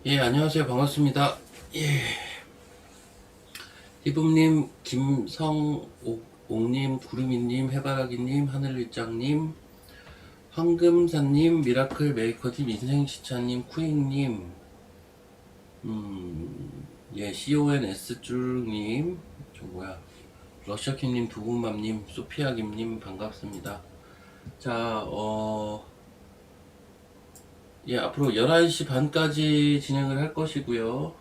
예, 안녕하세요. 반갑습니다. 예. 희붐님, 김성옥님, 구름이님, 해바라기님, 하늘일장님, 황금사님, 미라클 메이커님, 인생시차님, 쿠잉님, 예, CONS줄님, 저 뭐야, 러시아킴님, 두부맘님, 소피아김님, 반갑습니다. 자, 예, 앞으로 11시 반까지 진행을 할 것이고요.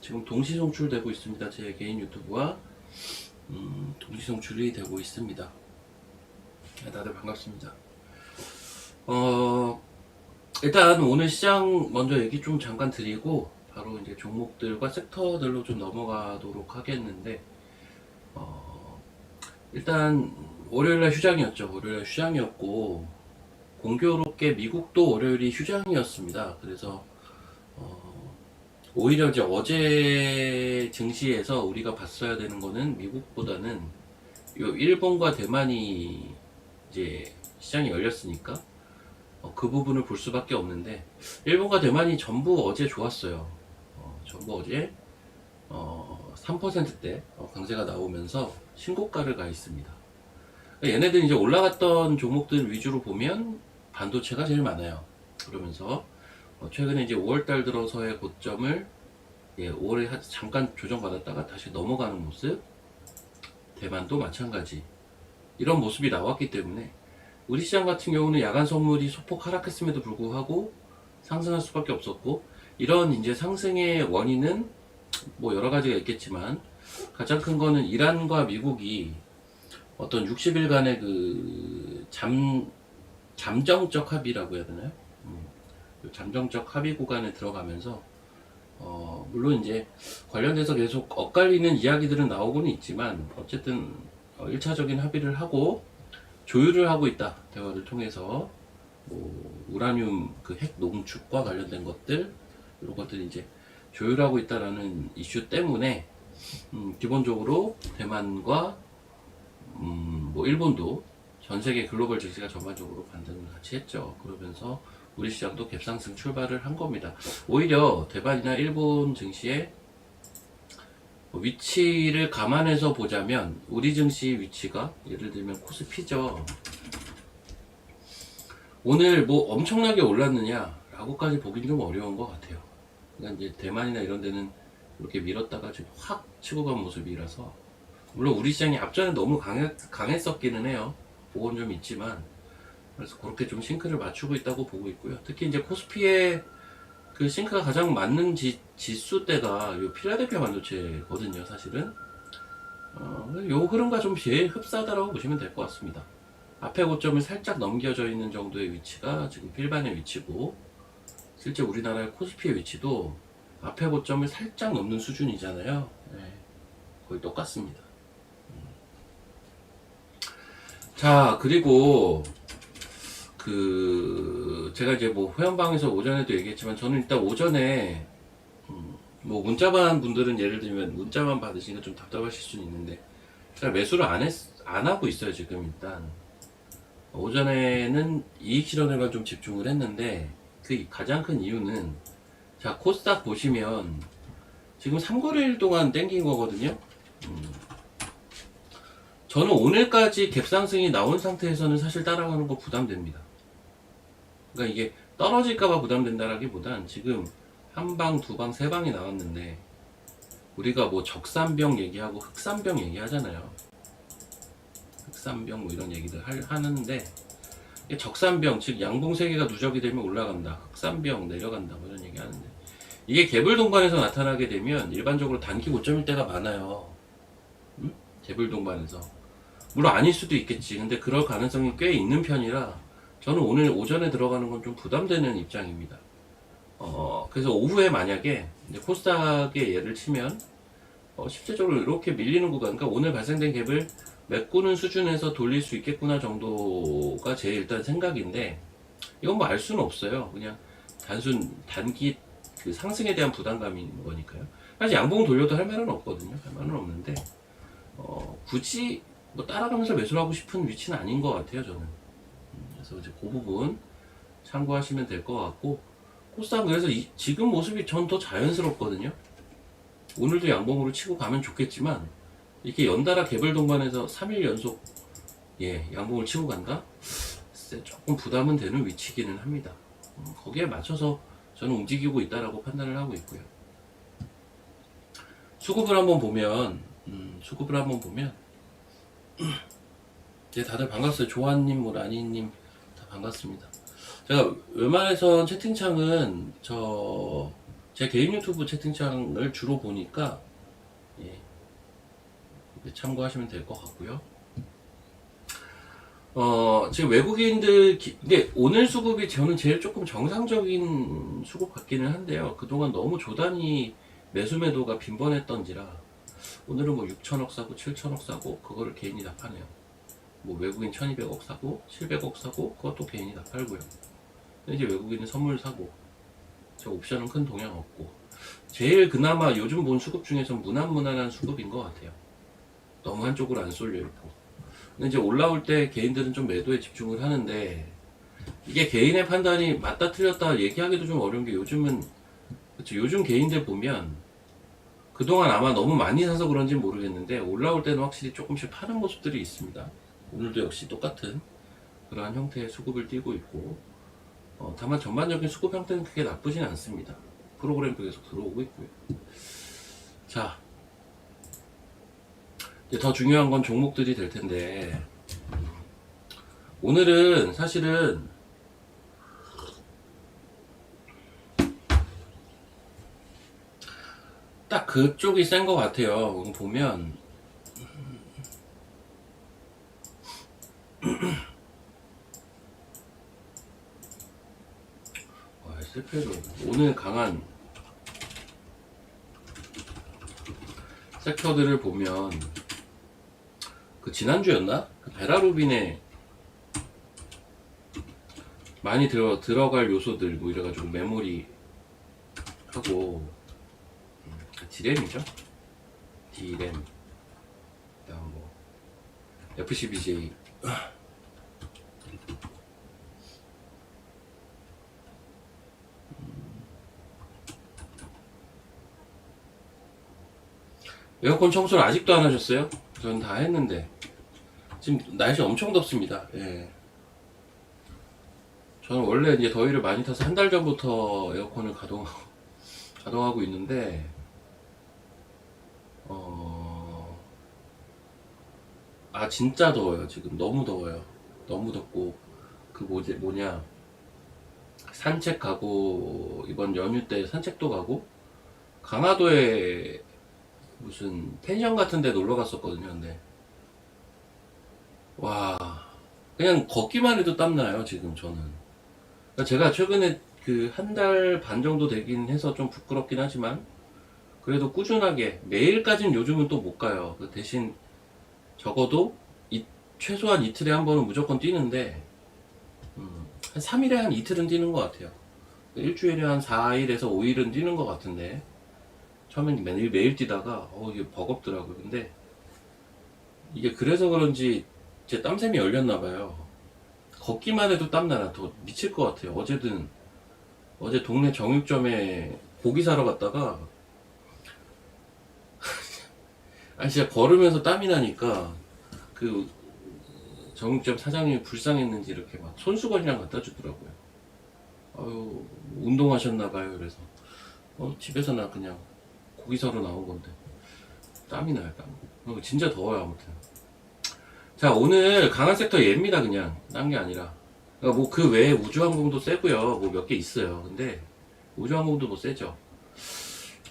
지금 동시 송출되고 있습니다. 제 개인 유튜브와 동시 송출이 되고 있습니다. 네, 다들 반갑습니다. 일단 오늘 시장 먼저 얘기 좀 잠깐 드리고 바로 이제 종목들과 섹터들로 좀 넘어가도록 하겠는데, 일단 월요일날 휴장이었죠. 월요일날 휴장이었고 공교롭게 미국도 월요일이 휴장이었습니다. 그래서 오히려 이제 어제 증시에서 우리가 봤어야 되는 거는 미국보다는 요 일본과 대만이 이제 시장이 열렸으니까 그 부분을 볼 수밖에 없는데, 일본과 대만이 전부 어제 좋았어요. 전부 어제 3%대 강세가 나오면서 신고가를 가 있습니다. 얘네들 이제 올라갔던 종목들 위주로 보면 반도체가 제일 많아요. 그러면서 최근에 이제 5월달 들어서의 고점을 5월에 잠깐 조정받았다가 다시 넘어가는 모습, 대만도 마찬가지 이런 모습이 나왔기 때문에 우리 시장 같은 경우는 야간 선물이 소폭 하락했음에도 불구하고 상승할 수밖에 없었고, 이런 이제 상승의 원인은 뭐 여러 가지가 있겠지만 가장 큰 거는 이란과 미국이 어떤 60일간의 그 잠정적 합의라고 해야 되나요? 잠정적 합의 구간에 들어가면서 물론 이제 관련돼서 계속 엇갈리는 이야기들은 나오고는 있지만 어쨌든 1차적인 합의를 하고 조율을 하고 있다. 대화를 통해서 뭐 우라늄 그 핵 농축과 관련된 것들, 이런 것들이 이제 조율하고 있다라는 이슈 때문에 기본적으로 대만과 뭐 일본도 전 세계 글로벌 증시가 전반적으로 반등을 같이 했죠. 그러면서 우리 시장도 갭상승 출발을 한 겁니다. 오히려 대만이나 일본 증시의 위치를 감안해서 보자면 우리 증시 위치가 예를 들면 코스피죠. 오늘 뭐 엄청나게 올랐느냐 라고까지 보긴 좀 어려운 것 같아요. 그러니까 이제 대만이나 이런 데는 이렇게 밀었다가 지금 확 치고 간 모습이라서, 물론 우리 시장이 앞전에 너무 강했었기는 해요. 그건 좀 있지만, 그래서 그렇게 좀 싱크를 맞추고 있다고 보고 있고요. 특히 이제 코스피의 그 싱크가 가장 맞는 지수대가 요 필라델피아 반도체거든요, 사실은. 요 흐름과 좀 제일 흡사하다라고 보시면 될 것 같습니다. 앞에 고점을 살짝 넘겨져 있는 정도의 위치가 지금 필반의 위치고, 실제 우리나라의 코스피의 위치도 앞에 고점을 살짝 넘는 수준이잖아요. 네, 거의 똑같습니다. 자, 그리고 제가 이제 뭐 회원방에서 오전에도 얘기했지만, 저는 일단 오전에 뭐 문자만 분들은 예를 들면 문자만 받으시니까 좀 답답하실 수는 있는데, 제가 매수를 안 하고 있어요 지금. 일단 오전에는 이익 실현에만 좀 집중을 했는데, 그 가장 큰 이유는, 자 코스닥 보시면 지금 3거래일 동안 땡긴 거거든요. 저는 오늘까지 갭상승이 나온 상태에서는 사실 따라가는 거 부담됩니다. 그러니까 이게 떨어질까봐 부담된다라기보단, 지금 한 방, 두 방, 세 방이 나왔는데 우리가 뭐 적산병 얘기하고 흑산병 얘기하잖아요. 흑산병 뭐 이런 얘기들 하는데, 적산병 즉 양봉 세개가 누적이 되면 올라간다, 흑산병 내려간다 뭐 이런 얘기 하는데, 이게 개불 동반에서 나타나게 되면 일반적으로 단기 고점일 때가 많아요. 개불 동반에서. 물론 아닐 수도 있겠지. 근데 그럴 가능성이 꽤 있는 편이라 저는 오늘 오전에 들어가는 건 좀 부담되는 입장입니다. 그래서 오후에 만약에 이제 코스닥의 예를 치면 실제적으로 이렇게 밀리는 구간, 그러니까 오늘 발생된 갭을 메꾸는 수준에서 돌릴 수 있겠구나 정도가 제 일단 생각인데, 이건 뭐 알 수는 없어요. 그냥 단순 단기 그 상승에 대한 부담감인 거니까요. 사실 양봉 돌려도 할 말은 없거든요. 할 말은 없는데 굳이 뭐 따라가면서 매수를 하고 싶은 위치는 아닌 것 같아요, 저는. 그래서 이제 그 부분 참고하시면 될 것 같고, 코스닥 그래서 지금 모습이 전 더 자연스럽거든요. 오늘도 양봉으로 치고 가면 좋겠지만 이렇게 연달아 개별 동반해서 3일 연속 양봉을 치고 간다? 조금 부담은 되는 위치기는 합니다. 거기에 맞춰서 저는 움직이고 있다라고 판단을 하고 있고요. 수급을 한번 보면 다들 반갑어요. 조한님, 뭐 라니님 다 반갑습니다. 제가 웬만해선 채팅창은 제 개인 유튜브 채팅창을 주로 보니까 참고하시면 될 것 같고요. 지금 외국인들, 근데 오늘 수급이 저는 제일 조금 정상적인 수급 같기는 한데요. 그동안 너무 조단위 매수 매도가 빈번했던지라 오늘은 뭐 6천억 사고 7천억 사고 그거를 개인이 다 파네요. 뭐 외국인 1200억 사고 700억 사고 그것도 개인이 다 팔고요. 이제 외국인은 선물 사고 저 옵션은 큰 동향 없고 제일 그나마 요즘 본 수급 중에서 무난무난한 수급인 것 같아요. 너무 한쪽으로 안 쏠려 있고. 근데 이제 올라올 때 개인들은 좀 매도에 집중을 하는데 이게 개인의 판단이 맞다 틀렸다 얘기하기도 좀 어려운 게 요즘은 그쵸, 요즘 개인들 보면 그동안 아마 너무 많이 사서 그런지 모르겠는데 올라올 때는 확실히 조금씩 파는 모습들이 있습니다. 오늘도 역시 똑같은 그러한 형태의 수급을 띄고 있고 다만 전반적인 수급 형태는 크게 나쁘진 않습니다. 프로그램도 계속 들어오고 있고요. 자, 이제 더 중요한 건 종목들이 될 텐데 오늘은 사실은 딱 그쪽이 센 것 같아요. 보면 실패로 오늘 강한 섹터들을 보면 그 지난주였나? 그 베라루빈에 많이 들어갈 요소들 뭐 이래가지고 메모리 하고 D램이죠? D램 그다음 뭐 FCBJ 에어컨 청소를 아직도 안 하셨어요? 전 다 했는데 지금 날씨 엄청 덥습니다. 예. 저는 원래 이제 더위를 많이 타서 한 달 전부터 에어컨을 가동하고 있는데 진짜 더워요. 지금 너무 더워요. 너무 덥고 그 뭐냐 산책 가고 이번 연휴 때 산책도 가고 강화도에 무슨 펜션 같은 데 놀러 갔었거든요. 근데 와 그냥 걷기만 해도 땀나요. 지금 저는 그러니까 제가 최근에 그 한 달 반 정도 되긴 해서 좀 부끄럽긴 하지만 그래도 꾸준하게 매일까지는 요즘은 또 못 가요. 그 대신 적어도 최소한 이틀에 한 번은 무조건 뛰는데 한 3일에 한 이틀은 뛰는 것 같아요. 일주일에 한 4일에서 5일은 뛰는 것 같은데 처음엔 매일 뛰다가 이게 버겁더라고요. 근데 이게 그래서 그런지 제 땀샘이 열렸나봐요. 걷기만 해도 땀나나 더 미칠 것 같아요. 어제 동네 정육점에 고기 사러 갔다가 진짜 걸으면서 땀이 나니까 그 정육점 사장님이 불쌍했는지 이렇게 막 손수건이랑 갖다 주더라고요. 운동하셨나봐요. 그래서 집에서 나 그냥 고기 사러 나온 건데 땀이 나요. 땀. 진짜 더워요. 아무튼 자, 오늘 강한 섹터 얘입니다. 그냥 딴 게 아니라 그러니까 뭐 그 외에 우주항공도 세고요. 뭐 몇 개 있어요. 근데 우주항공도 뭐 세죠.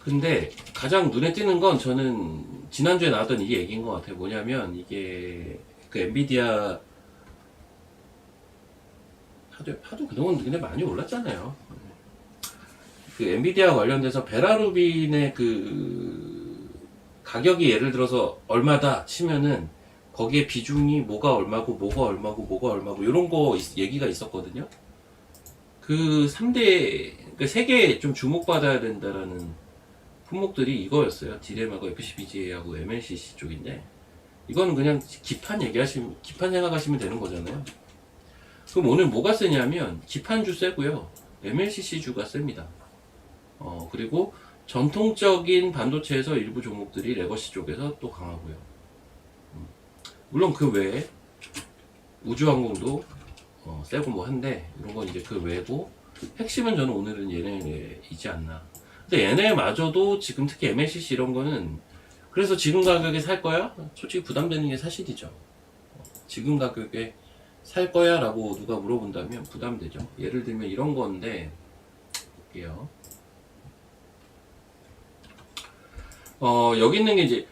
근데 가장 눈에 띄는 건 저는 지난주에 나왔던 이게 얘기인 것 같아요. 뭐냐면 이게 그 엔비디아 파도 그동안 근데 많이 올랐잖아요. 그 엔비디아 관련돼서 베라루빈의 그 가격이 예를 들어서 얼마다 치면은 거기에 비중이 뭐가 얼마고 뭐가 얼마고 뭐가 얼마고 이런 거 얘기가 있었거든요. 그 3대 그 3개 좀 주목받아야 된다라는 품목들이 이거였어요. 디램하고 FCBGA하고 MLCC 쪽인데 이거는 그냥 기판 생각하시면 되는 거잖아요. 그럼 오늘 뭐가 세냐면 기판주 세고요. MLCC주가 셉니다. 그리고 전통적인 반도체에서 일부 종목들이 레거시 쪽에서 또 강하고요. 물론 그 외에 우주항공도 세고 뭐 한데 이런 건 이제 그 외고 핵심은 저는 오늘은 얘네이지 않나. 근데 얘네마저도 지금 특히 MLCC 이런 거는 그래서 지금 가격에 살 거야? 솔직히 부담되는 게 사실이죠. 지금 가격에 살 거야? 라고 누가 물어본다면 부담되죠. 예를 들면 이런 건데 볼게요. 여기 있는 게 이제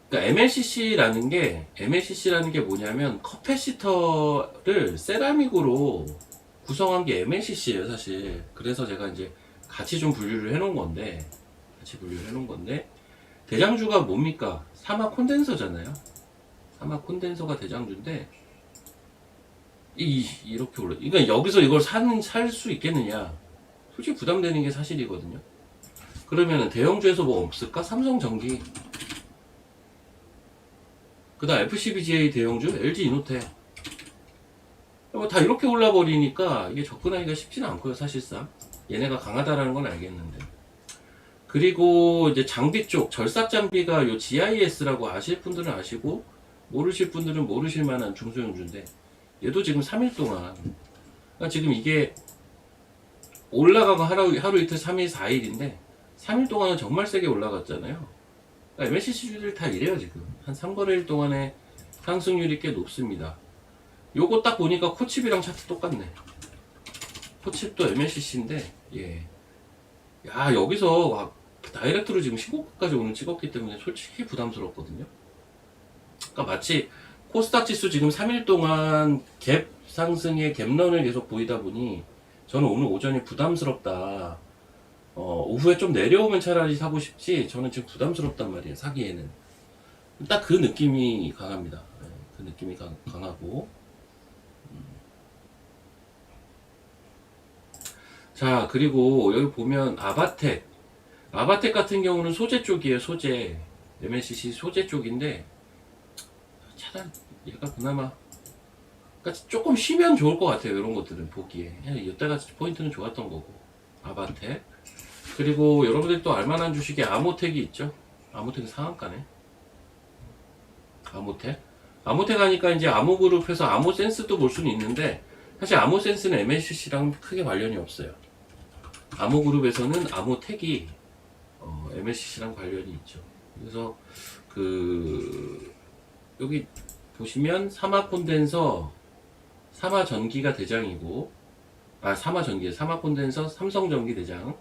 그러니까 MLCC라는 게 뭐냐면 커패시터를 세라믹으로 구성한 게 MLCC예요, 사실. 그래서 제가 이제 같이 좀 분류를 해놓은 건데 대장주가 뭡니까? 사막 콘덴서잖아요. 사막 콘덴서가 대장주인데 이렇게 올라. 그러니까 여기서 이걸 살 수 있겠느냐? 솔직히 부담되는 게 사실이거든요. 그러면은 대형주에서 뭐 없을까? 삼성전기, 그다음 FCBGA 대형주, LG 이노텍. 다 이렇게 올라버리니까 이게 접근하기가 쉽지는 않고요, 사실상. 얘네가 강하다라는 건 알겠는데. 그리고 이제 장비 쪽, 절삭 장비가 요 GIS라고 아실 분들은 아시고, 모르실 분들은 모르실 만한 중소형주인데, 얘도 지금 3일 동안, 그러니까 지금 이게 올라가고 하루 이틀 3일 4일인데, 3일 동안은 정말 세게 올라갔잖아요. 그러니까 MLCC주들이 다 이래요, 지금. 한 3거래일 동안에 상승률이 꽤 높습니다. 요거 딱 보니까 코칩이랑 차트 똑같네. 코칩도 MLCC인데, 예. 야, 여기서 다이렉트로 지금 15%까지 오늘 찍었기 때문에 솔직히 부담스럽거든요. 그러니까 마치 코스닥 지수 지금 3일 동안 갭 상승의 갭런을 계속 보이다 보니 저는 오늘 오전에 부담스럽다. 오후에 좀 내려오면 차라리 사고 싶지, 저는 지금 부담스럽단 말이에요, 사기에는. 딱 그 느낌이 강합니다. 네, 그 느낌이 강하고. 자, 그리고 여기 보면 아바텍 같은 경우는 소재 쪽이에요. 소재, MLCC 소재 쪽인데 차라리 얘가 그나마, 그러니까 조금 쉬면 좋을 것 같아요. 이런 것들은 보기에 이때가 포인트는 좋았던 거고. 아바텍. 그리고 여러분들이 또 알만한 주식에 아모텍이 있죠. 아모텍은 상한가네. 아모텍 하니까 이제 아모그룹에서 아모센스도 볼 수는 있는데, 사실 아모센스는 MLCC랑 크게 관련이 없어요. 아모그룹에서는 아모텍이 MLCC랑 관련이 있죠. 그래서 여기 보시면 사마콘덴서, 사마전기가 대장이고, 사마콘덴서, 삼성전기 대장,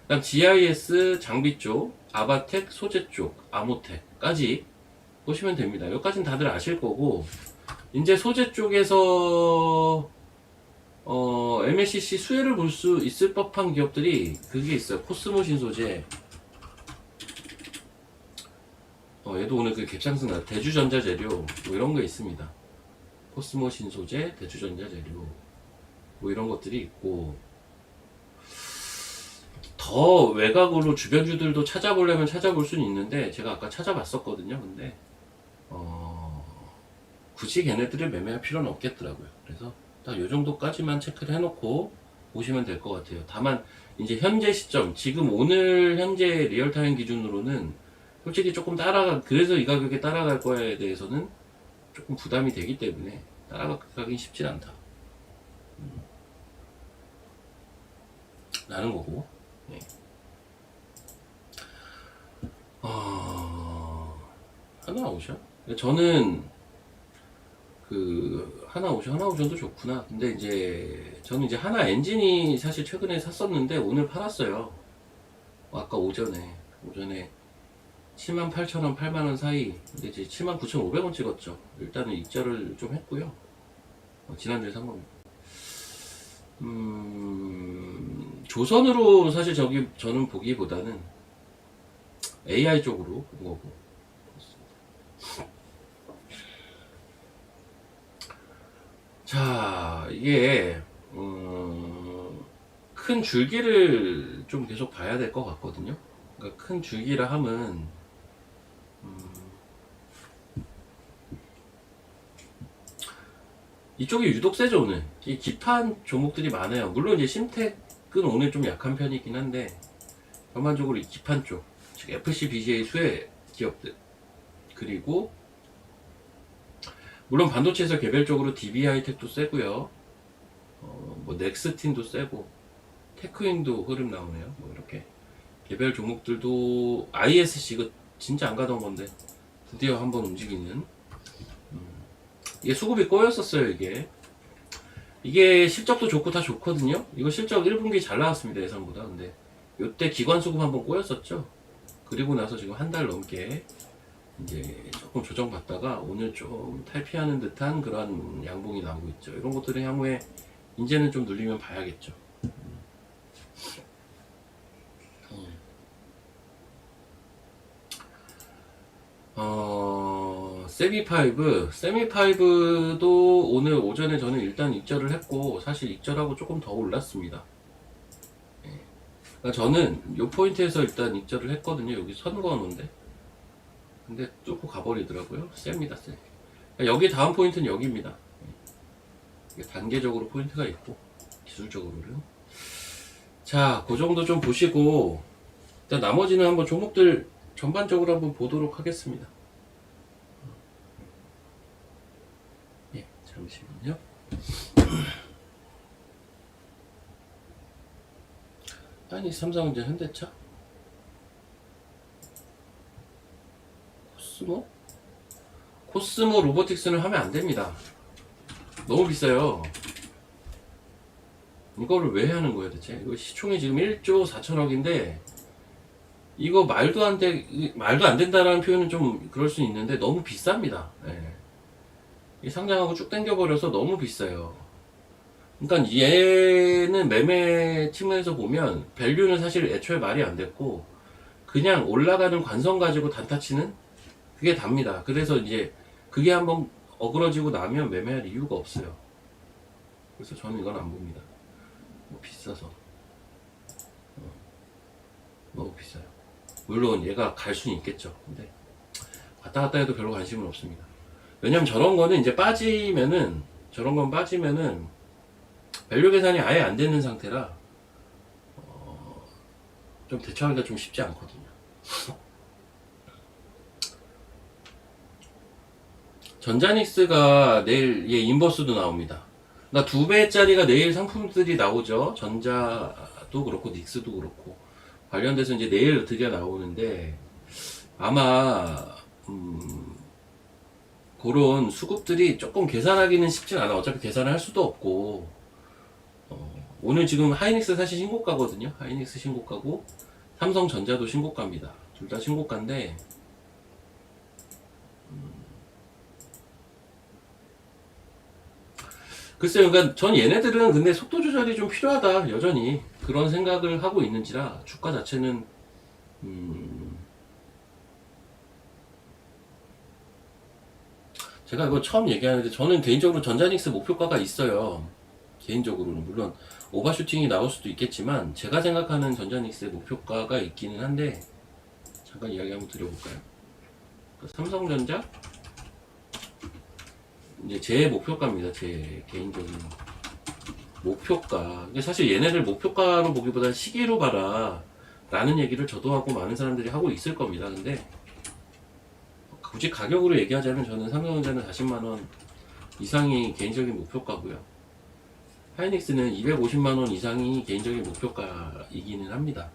그다음 GIS 장비 쪽, 아바텍 소재 쪽, 아모텍까지 보시면 됩니다. 여기까지는 다들 아실 거고, 이제 소재 쪽에서 MLCC 수혜를 볼 수 있을 법한 기업들이 그게 있어요. 코스모 신소재. 얘도 오늘 그 갭상승 대주전자 재료 뭐 이런 거 있습니다. 코스모 신소재, 대주전자 재료 뭐 이런 것들이 있고, 더 외곽으로 주변주들도 찾아보려면 찾아볼 수는 있는데 제가 아까 찾아봤었거든요. 근데 굳이 걔네들을 매매할 필요는 없겠더라고요. 그래서 딱 요 정도까지만 체크를 해놓고 보시면 될 것 같아요. 다만 이제 현재 시점, 지금 오늘 현재 리얼타임 기준으로는 솔직히 조금 그래서 이 가격에 따라갈 거에 대해서는 조금 부담이 되기 때문에 따라가긴 쉽진 않다. 라는 거고. 네. 하나오션? 저는 하나오션도 좋구나. 근데 이제 저는 이제 하나 엔진이 사실 최근에 샀었는데 오늘 팔았어요. 아까 오전에 78,000원, 8만원 사이. 근데 이제 79,500원 찍었죠. 일단은 익절을 좀 했고요. 지난주에 산 겁니다. 조선으로 사실 저는 보기보다는 AI 쪽으로 본 거고. 자, 이게 큰 줄기를 좀 계속 봐야 될 것 같거든요. 그러니까 큰 줄기라 함은 이쪽이 유독 세죠. 오늘 이 기판 종목들이 많아요. 물론 이제 심텍 오늘 좀 약한 편이긴 한데 전반적으로 이 기판 쪽, 즉 FC, BGA 수혜 기업들, 그리고 물론 반도체에서 개별적으로 DB 하이텍도 세고요. 뭐 넥스틴도 세고 테크윈도 흐름 나오네요. 뭐 이렇게 개별 종목들도 ISC 이거 진짜 안 가던 건데 드디어 한번 움직이는. 이게 수급이 꼬였었어요. 이게 실적도 좋고 다 좋거든요. 이거 실적 1분기 잘 나왔습니다. 예상보다. 근데 요때 기관 수급 한번 꼬였었죠. 그리고 나서 지금 한 달 넘게 이제 조금 조정받다가 오늘 좀 탈피하는 듯한 그런 양봉이 나오고 있죠. 이런 것들은 향후에 이제는 좀 눌리면 봐야겠죠. 세미파이브도 오늘 오전에 저는 일단 익절을 했고, 사실 익절하고 조금 더 올랐습니다. 그러니까 저는 요 포인트에서 일단 익절을 했거든요. 여기 선 그어놓은데, 근데 뚫고 가버리더라고요. 셉니다, 세. 그러니까 여기 다음 포인트는 여기입니다. 이게 단계적으로 포인트가 있고 기술적으로는. 자, 그 정도 좀 보시고 일단 나머지는 한번 종목들 전반적으로 한번 보도록 하겠습니다. 예, 잠시만요. 아니, 삼성전자, 현대차, 코스모 로보틱스는 하면 안 됩니다. 너무 비싸요. 이거를 왜 하는 거예요, 대체? 이거 시총이 지금 1조 4천억인데 이거 말도 안 된다라는 표현은 좀 그럴 수 있는데 너무 비쌉니다. 예. 이 상장하고 쭉 당겨버려서 너무 비싸요. 그러니까 얘는 매매 측면에서 보면 밸류는 사실 애초에 말이 안 됐고 그냥 올라가는 관성 가지고 단타 치는 그게 답니다. 그래서 이제 그게 한번 어그러지고 나면 매매할 이유가 없어요. 그래서 저는 이건 안 봅니다. 비싸서 너무 비싸요. 물론 얘가 갈 수는 있겠죠. 근데 왔다 갔다 해도 별로 관심은 없습니다. 왜냐면 저런 거는 이제 빠지면은 밸류 계산이 아예 안 되는 상태라 좀 대처하기가 좀 쉽지 않거든요. 전자닉스가 내일 인버스도 나옵니다. 그러니까 2배짜리가 내일 상품들이 나오죠. 전자도 그렇고 닉스도 그렇고 관련돼서 이제 내일 드디어 나오는데 아마 그런 수급들이 조금 계산하기는 쉽진 않아. 어차피 계산을 할 수도 없고 오늘 지금 하이닉스 사실 신고가거든요. 하이닉스 신고가고 삼성전자도 신고가입니다. 둘 다 신고가인데 글쎄요. 그러니까 전 얘네들은 근데 속도 조절이 좀 필요하다. 여전히 그런 생각을 하고 있는지라 주가 자체는 제가 이거 처음 얘기하는데 저는 개인적으로 전자닉스 목표가가 있어요. 개인적으로는 물론 오버슈팅이 나올 수도 있겠지만 제가 생각하는 전자닉스의 목표가가 있기는 한데 잠깐 이야기 한번 드려볼까요? 삼성전자 이제 제 목표가입니다. 제 개인적인 목표가. 근데 사실 얘네들 목표가로 보기보다 시기로 봐라 라는 얘기를 저도 하고 많은 사람들이 하고 있을 겁니다. 근데 굳이 가격으로 얘기하자면 저는 삼성전자는 40만원 이상이 개인적인 목표가고요. 하이닉스는 250만원 이상이 개인적인 목표가이기는 합니다.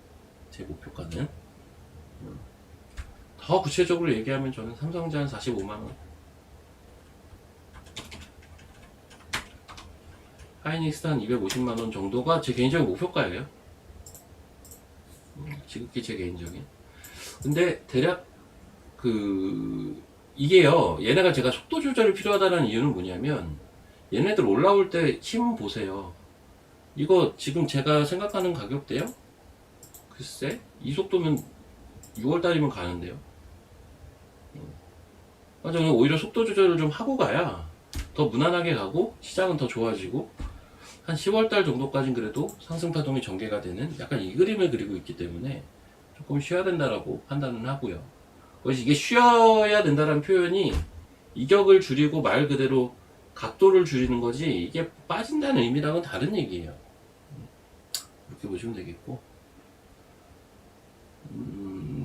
제 목표가는. 더 구체적으로 얘기하면 저는 삼성전자 한 45만원, 하이닉스 한 250만원 정도가 제 개인적인 목표가예요. 지극히 제 개인적인. 근데 대략 이게요, 얘네가 제가 속도 조절이 필요하다는 이유는 뭐냐면 얘네들 올라올 때 힘 보세요. 이거 지금 제가 생각하는 가격대요? 글쎄 이 속도면 6월달이면 가는데요. 저는 오히려 속도 조절을 좀 하고 가야 더 무난하게 가고 시장은 더 좋아지고 한 10월달 정도까지는 그래도 상승파동이 전개가 되는 약간 이 그림을 그리고 있기 때문에 조금 쉬어야 된다라고 판단은 하고요. 그래서 이게 쉬어야 된다는 표현이 이격을 줄이고 말 그대로 각도를 줄이는 거지 이게 빠진다는 의미랑은 다른 얘기예요. 그렇게 보시면 되겠고,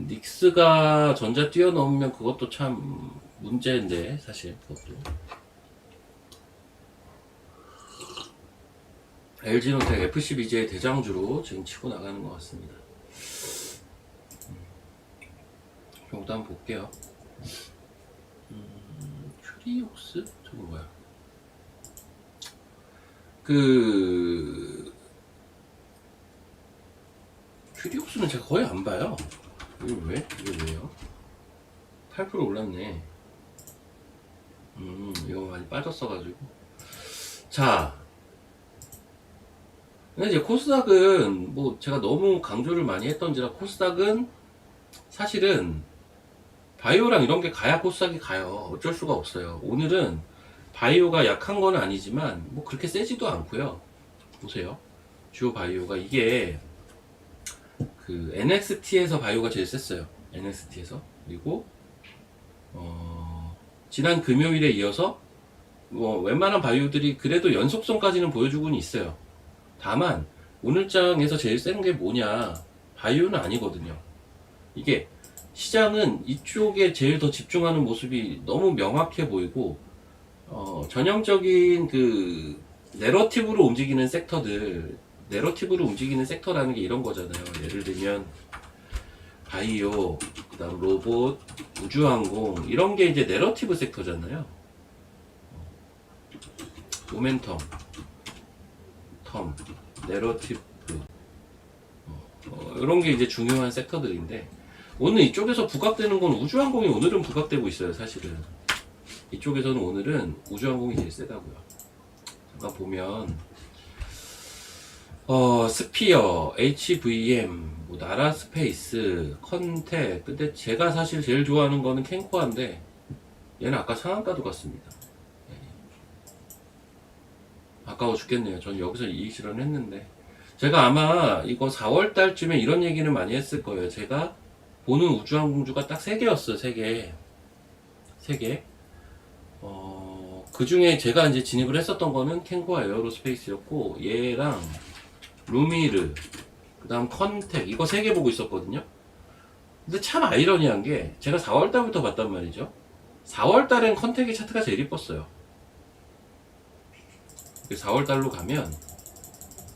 닉스가 전자 뛰어넘으면 그것도 참 문제인데, 사실 그것도. LG노텍 F12J 대장주로 지금 치고 나가는 것 같습니다. 이것도 한번 볼게요. 큐리옥스? 저거 뭐야? 큐리옥스는 제가 거의 안 봐요. 이게 왜? 이게 왜요? 8% 올랐네. 이거 많이 빠졌어가지고. 자, 근데 이제 코스닥은 뭐 제가 너무 강조를 많이 했던지라 코스닥은 사실은 바이오랑 이런 게 가야 코스닥이 가요. 어쩔 수가 없어요. 오늘은 바이오가 약한 건 아니지만 뭐 그렇게 세지도 않고요. 보세요. 주요 바이오가 이게 그 NXT에서 바이오가 제일 셌어요. NXT에서. 그리고 지난 금요일에 이어서 뭐 웬만한 바이오들이 그래도 연속성까지는 보여주고는 있어요. 다만 오늘장에서 제일 센 게 뭐냐, 바이오는 아니거든요. 이게 시장은 이쪽에 제일 더 집중하는 모습이 너무 명확해 보이고, 전형적인 그 내러티브로 움직이는 섹터들, 내러티브로 움직이는 섹터라는 게 이런 거잖아요. 예를 들면 바이오, 그다음 로봇, 우주항공, 이런 게 이제 내러티브 섹터잖아요. 모멘텀, 내러티브, 이런 게 이제 중요한 섹터들인데, 오늘 이쪽에서 부각되는 건 우주항공이 오늘은 부각되고 있어요. 사실은 이쪽에서는 오늘은 우주항공이 제일 세다고요. 잠깐 보면 스피어, HVM, 뭐 나라스페이스, 컨텍. 근데 제가 사실 제일 좋아하는 거는 캔코아인데 얘는 아까 상한가도 갔습니다. 아까워 죽겠네요. 전 여기서 이익 실현했는데, 제가 아마 이거 4월 달쯤에 이런 얘기는 많이 했을 거예요. 제가 보는 우주항공주가 딱 3개였어요. 3개. 그 중에 제가 이제 진입을 했었던 거는 캔코아 에어로스페이스였고, 얘랑 루미르, 그 다음 컨텍, 이거 3개 보고 있었거든요. 근데 참 아이러니한 게 제가 4월 달부터 봤단 말이죠. 4월 달엔 컨텍의 차트가 제일 이뻤어요. 4월 달로 가면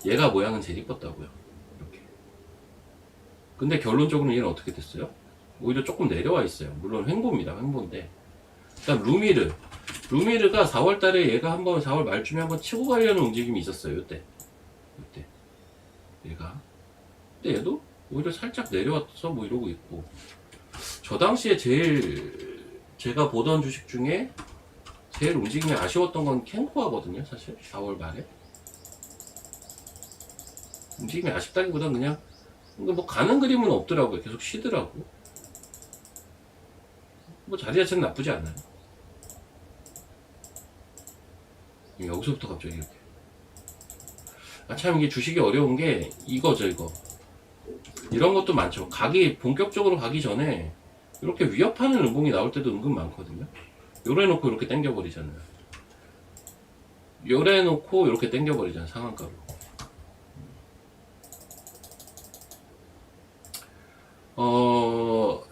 얘가 모양은 제일 이뻤다고요. 이렇게. 근데 결론적으로 얘는 어떻게 됐어요? 오히려 조금 내려와 있어요. 물론 횡보입니다. 횡보인데. 그다음 루미르가 4월 달에 얘가 한번 4월 말쯤에 한번 치고 가려는 움직임이 있었어요. 이때 얘가. 근데 얘도 오히려 살짝 내려와서 뭐 이러고 있고. 저 당시에 제일 제가 보던 주식 중에 제일 움직임이 아쉬웠던 건 캔코아거든요. 사실 4월 말에 움직임이 아쉽다기보다 그냥 뭐 가는 그림은 없더라고요. 계속 쉬더라고. 뭐 자리 자체는 나쁘지 않아요. 여기서부터 갑자기 이렇게. 참 이게 주식이 어려운 게 이거죠. 이런 것도 많죠. 본격적으로 가기 전에 이렇게 위협하는 음봉이 나올 때도 은근 많거든요. 요래 놓고 이렇게 당겨버리잖아요. 요래 놓고 이렇게 당겨버리잖아요. 상한가로.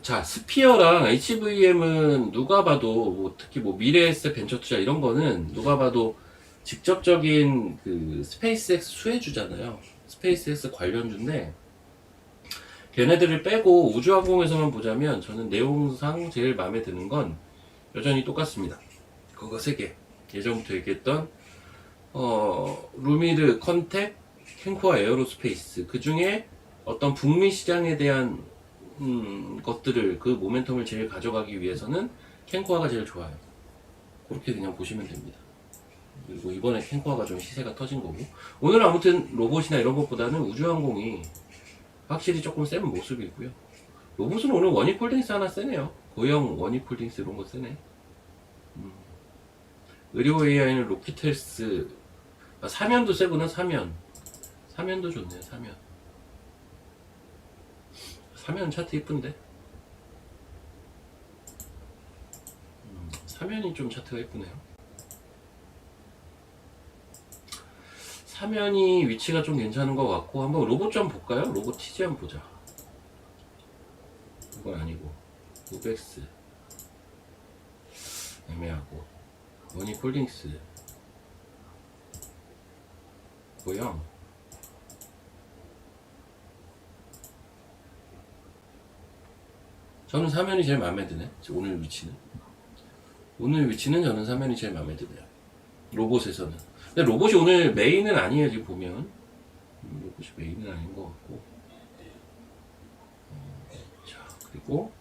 자, 스피어랑 HVM은 누가 봐도, 뭐 특히 뭐 미래에셋 벤처투자 이런 거는 누가 봐도 직접적인 그 스페이스X 수혜주잖아요. 스페이스X 관련주인데, 걔네들을 빼고 우주항공에서만 보자면 저는 내용상 제일 마음에 드는 건 여전히 똑같습니다. 그거 3개. 예전부터 얘기했던 루미르, 컨텍, 캔코아 에어로스페이스. 그 중에 어떤 북미 시장에 대한 것들을, 그 모멘텀을 제일 가져가기 위해서는 캔코아가 제일 좋아요. 그렇게 그냥 보시면 됩니다. 그리고 이번에 캔코아가 좀 시세가 터진 거고, 오늘 아무튼 로봇이나 이런 것보다는 우주항공이 확실히 조금 센 모습이고요. 로봇은 오늘 원익홀딩스 하나 세네요. 고형 원익홀딩스 이런 거 세네. 의료 AI는 로키텔스, 사면도 세구나. 사면도 좋네요. 사면 차트 이쁜데? 사면이 좀 차트가 이쁘네요. 사면이 위치가 좀 괜찮은 것 같고, 한번 로봇 좀 볼까요? 로봇 TG 한번 보자. 이건 아니고 우벡스 애매하고, 머니콜딩스 모형. 저는 사면이 제일 마음에 드네. 오늘 위치는 저는 사면이 제일 마음에 드네요, 로봇에서는. 근데 로봇이 오늘 메인은 아니에요. 지금 보면 로봇이 메인은 아닌 것 같고. 자, 그리고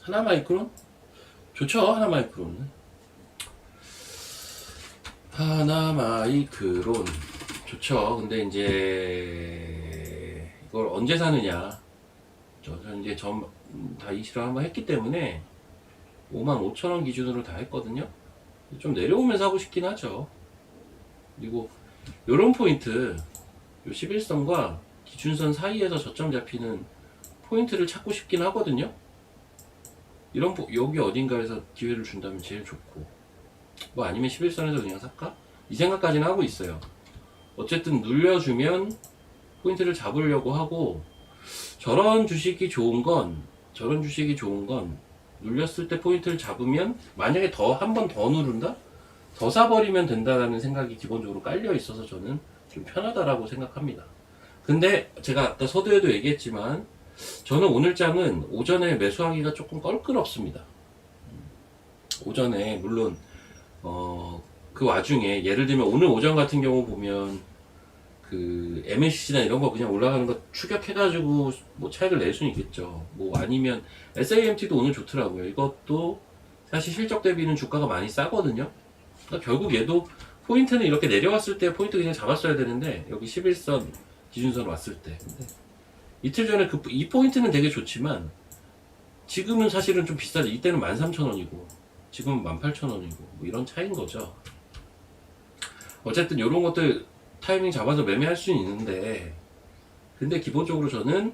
하나마이크론 좋죠. 하나마이크론 좋죠. 근데 이제 이걸 언제 사느냐. 저는 이제 다 이시를 한번 했기 때문에 55,000원 기준으로 다 했거든요. 좀 내려오면서 하고 싶긴 하죠. 그리고 요런 포인트, 요 11선과 기준선 사이에서 저점 잡히는 포인트를 찾고 싶긴 하거든요. 여기 어딘가에서 기회를 준다면 제일 좋고, 뭐 아니면 11선에서 그냥 살까? 이 생각까지는 하고 있어요. 어쨌든 눌려주면 포인트를 잡으려고 하고, 저런 주식이 좋은 건 눌렸을 때 포인트를 잡으면, 만약에 한 번 더 누른다? 더 사버리면 된다라는 생각이 기본적으로 깔려 있어서 저는 좀 편하다라고 생각합니다. 근데 제가 아까 서두에도 얘기했지만, 저는 오늘 장은 오전에 매수하기가 조금 껄끄럽습니다. 오전에 물론 그 와중에 예를 들면 오늘 오전 같은 경우 보면 그 MACC나 이런 거 그냥 올라가는 거 추격해가지고 뭐 차익을 낼 수는 있겠죠. 뭐 아니면 SAMT도 오늘 좋더라고요. 이것도 사실 실적 대비는 주가가 많이 싸거든요. 그러니까 결국 얘도 포인트는 이렇게 내려왔을 때 포인트 그냥 잡았어야 되는데, 여기 11선 기준선 왔을 때. 근데 이틀 전에 이 포인트는 되게 좋지만 지금은 사실은 좀 비싸죠. 이때는 13,000원이고 지금은 18,000원이고 뭐 이런 차이인 거죠. 어쨌든 이런 것들 타이밍 잡아서 매매할 수는 있는데, 근데 기본적으로 저는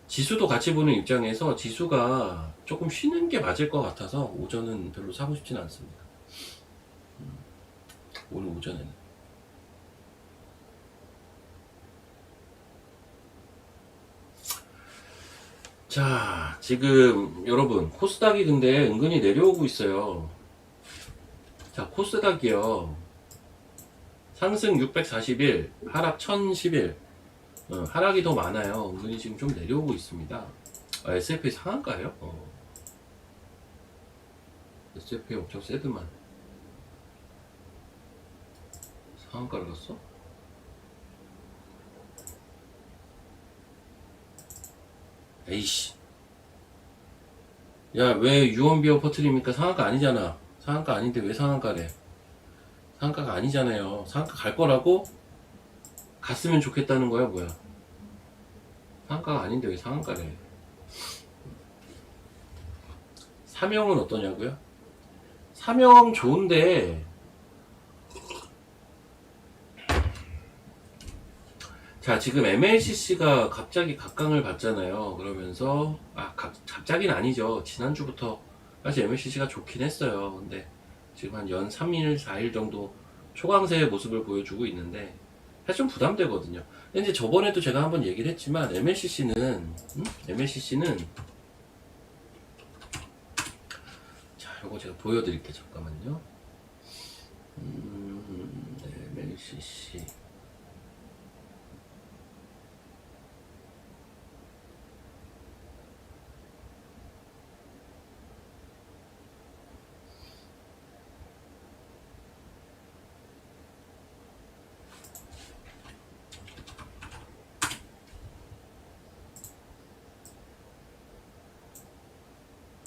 지수도 같이 보는 입장에서 지수가 조금 쉬는 게 맞을 것 같아서 오전은 별로 사고 싶지는 않습니다. 오늘 오전에는. 자, 지금 여러분 코스닥이 근데 은근히 내려오고 있어요. 자, 코스닥이요, 상승 641, 하락 1011. 하락이 더 많아요. 은근히 지금 좀 내려오고 있습니다. S&P 상한가요? S&P 엄청 세드만. 상한가를 갔어? 에이씨. 야, 왜 유언비어 퍼트립니까? 상한가 아니잖아. 상한가 아닌데 왜 상한가래? 상한가가 아니잖아요. 상한가 갈 거라고? 갔으면 좋겠다는 거야, 뭐야? 상한가가 아닌데 왜 상한가래? 사명은 어떠냐고요? 사명 좋은데, 자, 지금 MLCC가 갑자기 각광을 받잖아요. 그러면서 갑자기는 아니죠. 지난주부터 사실 MLCC가 좋긴 했어요. 근데 지금 한 연 3일, 4일 정도 초강세의 모습을 보여주고 있는데 사실 좀 부담되거든요. 근데 이제 저번에도 제가 한번 얘기를 했지만 MLCC는 자, 요거 제가 보여드릴게요. 잠깐만요. MLCC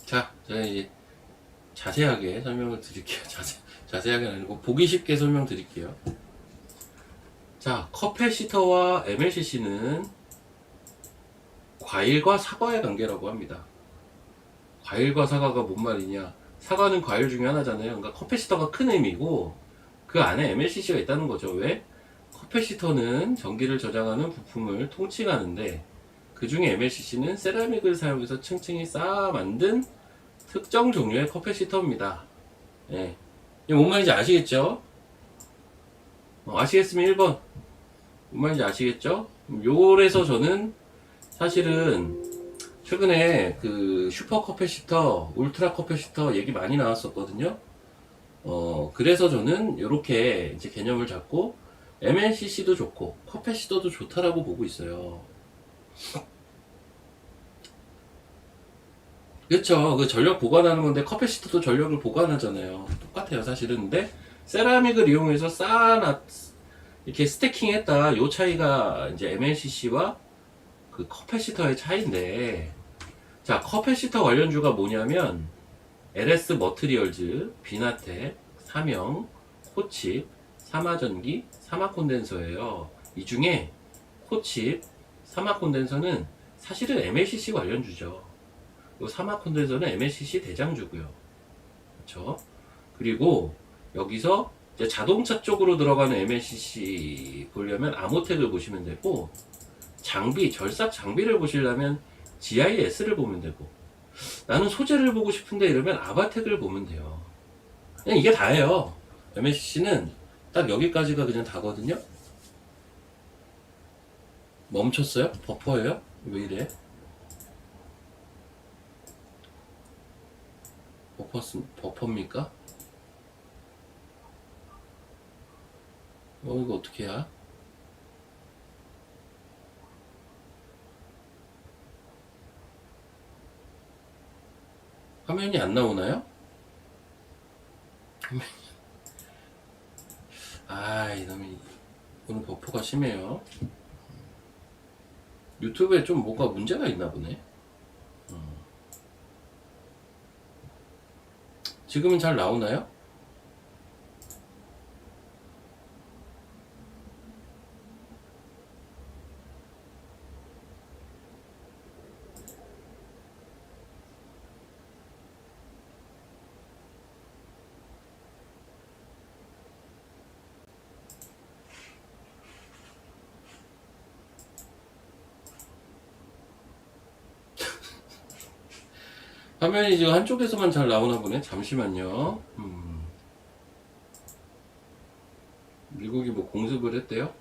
자, 제가 이제 자세하게 설명을 드릴게요. 자세하게는 아니고 보기 쉽게 설명드릴게요. 자, 커패시터와 MLCC는 과일과 사과의 관계라고 합니다. 과일과 사과가 뭔 말이냐? 사과는 과일 중에 하나잖아요. 그러니까 커패시터가 큰 의미고 그 안에 MLCC가 있다는 거죠. 왜? 커패시터는 전기를 저장하는 부품을 통칭하는데, 그 중에 MLCC는 세라믹을 사용해서 층층이 쌓아 만든 특정 종류의 커패시터입니다. 예. 뭔 말인지 아시겠죠? 아시겠으면 1번. 뭔 말인지 아시겠죠? 요래서 저는 사실은 최근에 그 슈퍼 커패시터, 울트라 커패시터 얘기 많이 나왔었거든요. 그래서 저는 이렇게 이제 개념을 잡고 MLCC도 좋고 커패시터도 좋다라고 보고 있어요. 그렇죠. 그 전력 보관하는 건데 커패시터도 전력을 보관하잖아요. 똑같아요, 사실은. 근데 세라믹을 이용해서 쌓아놨 이렇게 스태킹했다. 요 차이가 이제 MLCC와 그 커패시터의 차이인데, 자, 커패시터 관련주가 뭐냐면 LS 머트리얼즈, 비나텍, 삼영, 코칩, 삼화전기, 삼화콘덴서예요. 이 중에 코칩, 삼화콘덴서는 사실은 MLCC 관련주죠. 요 삼화콘덴서는 MLCC 대장주고요. 그렇죠? 그리고 여기서 이제 자동차 쪽으로 들어가는 MLCC 보려면 아모텍을 보시면 되고, 장비, 절삭 장비를 보시려면 GIS를 보면 되고, 나는 소재를 보고 싶은데 이러면 아바텍을 보면 돼요. 그냥 이게 다예요. MLCC는 딱 여기까지가 그냥 다거든요. 멈췄어요? 버퍼예요? 왜 이래? 버퍼입니까? 이거 어떻게 해야? 화면이 안 나오나요? 이놈이 오늘 버퍼가 심해요. 유튜브에 좀 뭐가 문제가 있나 보네. 지금은 잘 나오나요? 화면이 지금 한쪽에서만 잘 나오나 보네. 잠시만요. 미국이 뭐 공습을 했대요?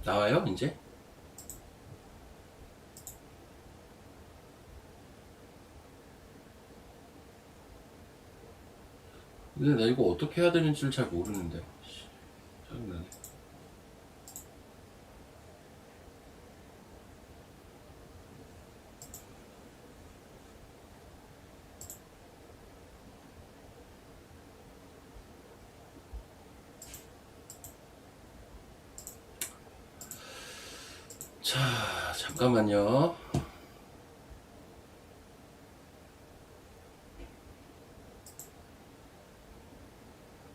나와요, 이제? 근데 나 이거 어떻게 해야 되는지를 잘 모르는데. 짜증나네. 자, 잠깐만요.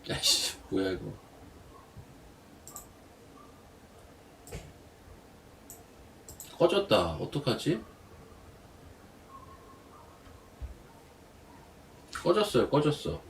야이씨, 뭐야 이거. 꺼졌다. 어떡하지? 꺼졌어요, 꺼졌어.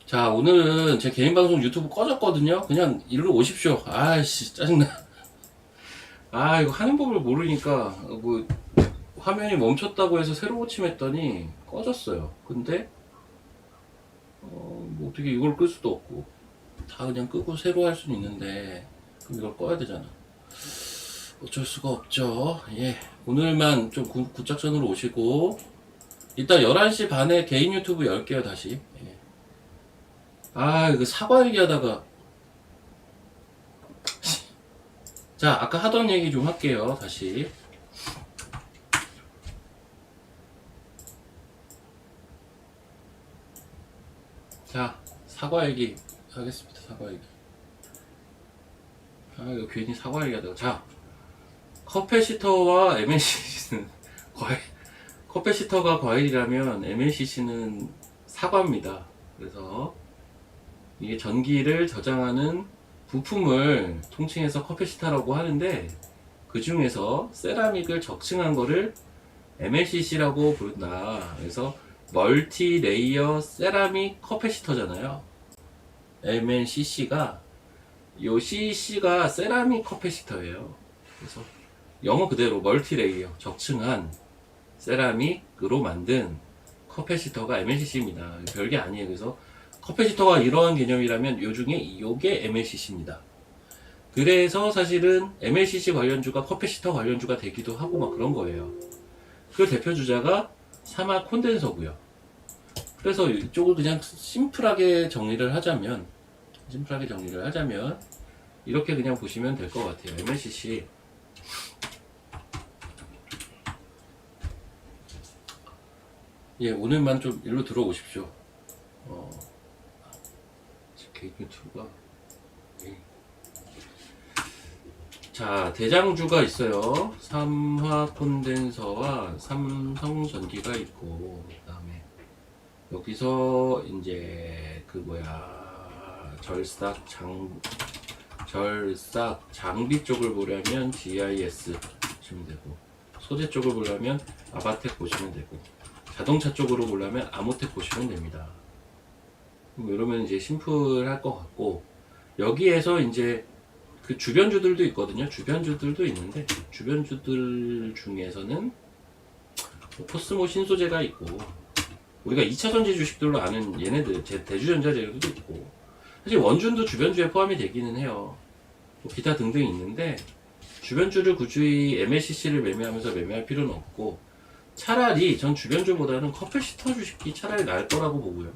자, 오늘은 제 개인 방송 유튜브 꺼졌거든요. 그냥 일로 오십시오. 아이씨, 짜증나. 이거 하는 법을 모르니까, 뭐, 화면이 멈췄다고 해서 새로 고침했더니 꺼졌어요. 근데, 뭐 어떻게 이걸 끌 수도 없고, 다 그냥 끄고 새로 할 수는 있는데, 그럼 이걸 꺼야 되잖아. 어쩔 수가 없죠. 예. 오늘만 좀 굿작전으로 오시고, 일단 11시 반에 개인 유튜브 열게요, 다시. 예. 이거 사과 얘기하다가. 자, 아까 하던 얘기 좀 할게요, 다시. 자, 사과 얘기 하겠습니다, 사과 얘기. 이거 괜히 사과 얘기하다가. 자, 커패시터와 MLCC는 과일, 커패시터가 과일이라면 MLCC는 사과입니다. 그래서 이게 전기를 저장하는 부품을 통칭해서 커패시터라고 하는데, 그 중에서 세라믹을 적층한 거를 MLCC라고 부른다. 그래서 멀티 레이어 세라믹 커패시터잖아요. MLCC가, 요 CC가 세라믹 커패시터예요. 그래서 영어 그대로 멀티 레이어 적층한 세라믹으로 만든 커패시터가 MLCC입니다. 별게 아니에요. 그래서 커패시터가 이러한 개념이라면 요 중에 요게 MLCC입니다. 그래서 사실은 MLCC 관련주가 커패시터 관련주가 되기도 하고 막 그런 거예요. 그 대표 주자가 사마 콘덴서고요. 그래서 이쪽을 그냥 심플하게 정리를 하자면 이렇게 그냥 보시면 될 것 같아요. MLCC 예, 오늘만 좀 일로 들어오십시오. 게이트 2가 자, 대장주가 있어요. 삼화 콘덴서와 삼성전기가 있고, 그 다음에 여기서 이제 그 절삭 장비 쪽을 보려면 GIS 보시면 되고, 소재 쪽을 보려면 아바텍 보시면 되고, 자동차 쪽으로 보려면 아모텍 보시면 됩니다. 이러면 이제 심플할 것 같고, 여기에서 이제 그 주변주들도 있거든요. 주변주들도 있는데, 주변주들 중에서는 코스모 신소재가 있고, 우리가 2차 전지 주식들로 아는 얘네들, 대주전자재료도 있고, 사실 원준도 주변주에 포함이 되기는 해요. 뭐 기타 등등 있는데, 주변주를 굳이 MLCC를 매매하면서 매매할 필요는 없고, 차라리 전 주변주보다는 커패시터 주식이 차라리 나을 거라고 보고요.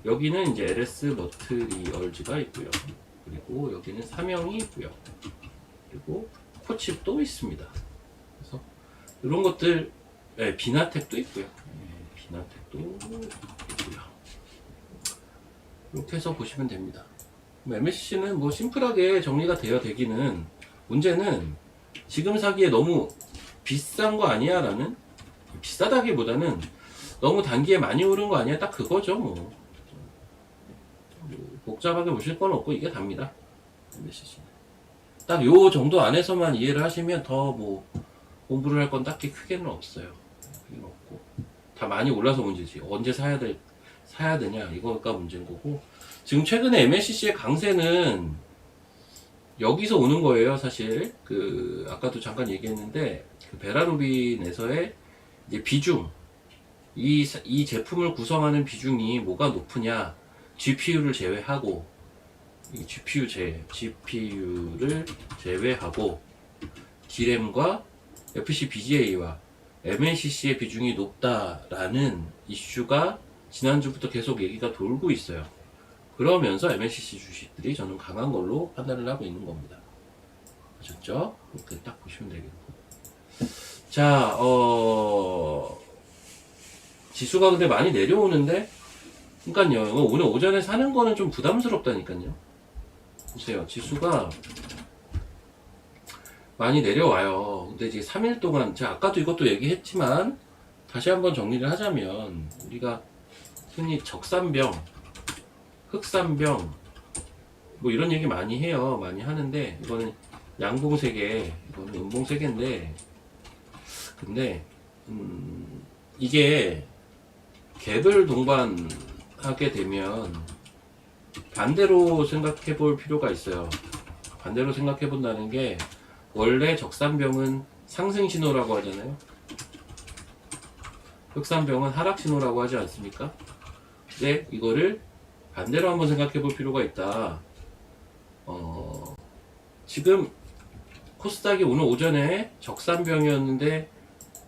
여기는 이제 LS 머트리얼즈가 있고요. 그리고 여기는 삼형이 있고요. 그리고 코칩도 있습니다. 그래서 이런 것들, 네, 비나텍도 있고요. 네, 비나텍도 있고요. 이렇게 해서 보시면 됩니다. MLCC는 뭐 심플하게 정리가 되기는, 문제는 지금 사기에 너무 비싼 거 아니야? 라는, 비싸다기보다는 너무 단기에 많이 오른 거 아니야? 딱 그거죠, 뭐. 복잡하게 보실 건 없고 이게 답니다. 딱 요 정도 안에서만 이해를 하시면 더 뭐 공부를 할 건 딱히 크게는 없어요. 크게는 없고 다 많이 올라서 문제지. 언제 사야 되냐 이거가 문제인 거고, 지금 최근에 MLCC의 강세는 여기서 오는 거예요. 사실 그 아까도 잠깐 얘기했는데, 그 베라루빈에서의 이제 비중, 이 제품을 구성하는 비중이 뭐가 높으냐, GPU를 제외하고, GPU를 제외하고 D램과 FC BGA와 MLCC의 비중이 높다라는 이슈가 지난주부터 계속 얘기가 돌고 있어요. 그러면서 MLCC 주식들이 저는 강한 걸로 판단을 하고 있는 겁니다. 아셨죠? 이렇게 딱 보시면 되겠고. 자, 지수가 근데 많이 내려오는데, 그러니까요, 오늘 오전에 사는 거는 좀 부담스럽다니까요. 보세요, 지수가 많이 내려와요. 근데 이제 3일 동안, 제가 아까도 이것도 얘기했지만 다시 한번 정리를 하자면, 우리가 흔히 적산병, 흑산병 뭐 이런 얘기 많이 해요. 많이 하는데, 이거는 양봉세계, 이거는 음봉세계인데, 근데 이게 갭을 동반하게 되면 반대로 생각해 볼 필요가 있어요. 반대로 생각해 본다는 게, 원래 적산병은 상승 신호라고 하잖아요. 흑산병은 하락 신호라고 하지 않습니까? 근데 이거를 반대로 한번 생각해 볼 필요가 있다. 지금 코스닥이 오늘 오전에 적산병이었는데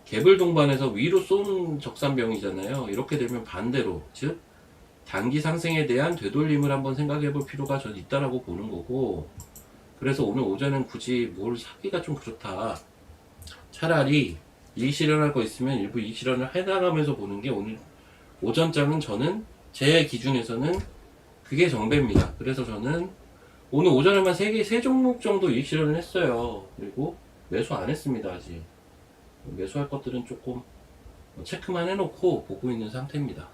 갭을 동반해서 위로 쏜 적산병이잖아요. 이렇게 되면 반대로, 즉 단기 상승에 대한 되돌림을 한번 생각해 볼 필요가 저는 있다라고 보는 거고, 그래서 오늘 오전엔 굳이 뭘 사기가 좀 그렇다. 차라리 이익 실현할 거 있으면 일부 이익 실현을 해나가면서 보는 게, 오늘 오전장은 저는 제 기준에서는 그게 정배입니다. 그래서 저는 오늘 오전에만 세 종목 정도 이익 실현을 했어요. 그리고 매수 안 했습니다. 아직 매수할 것들은 조금 체크만 해놓고 보고 있는 상태입니다.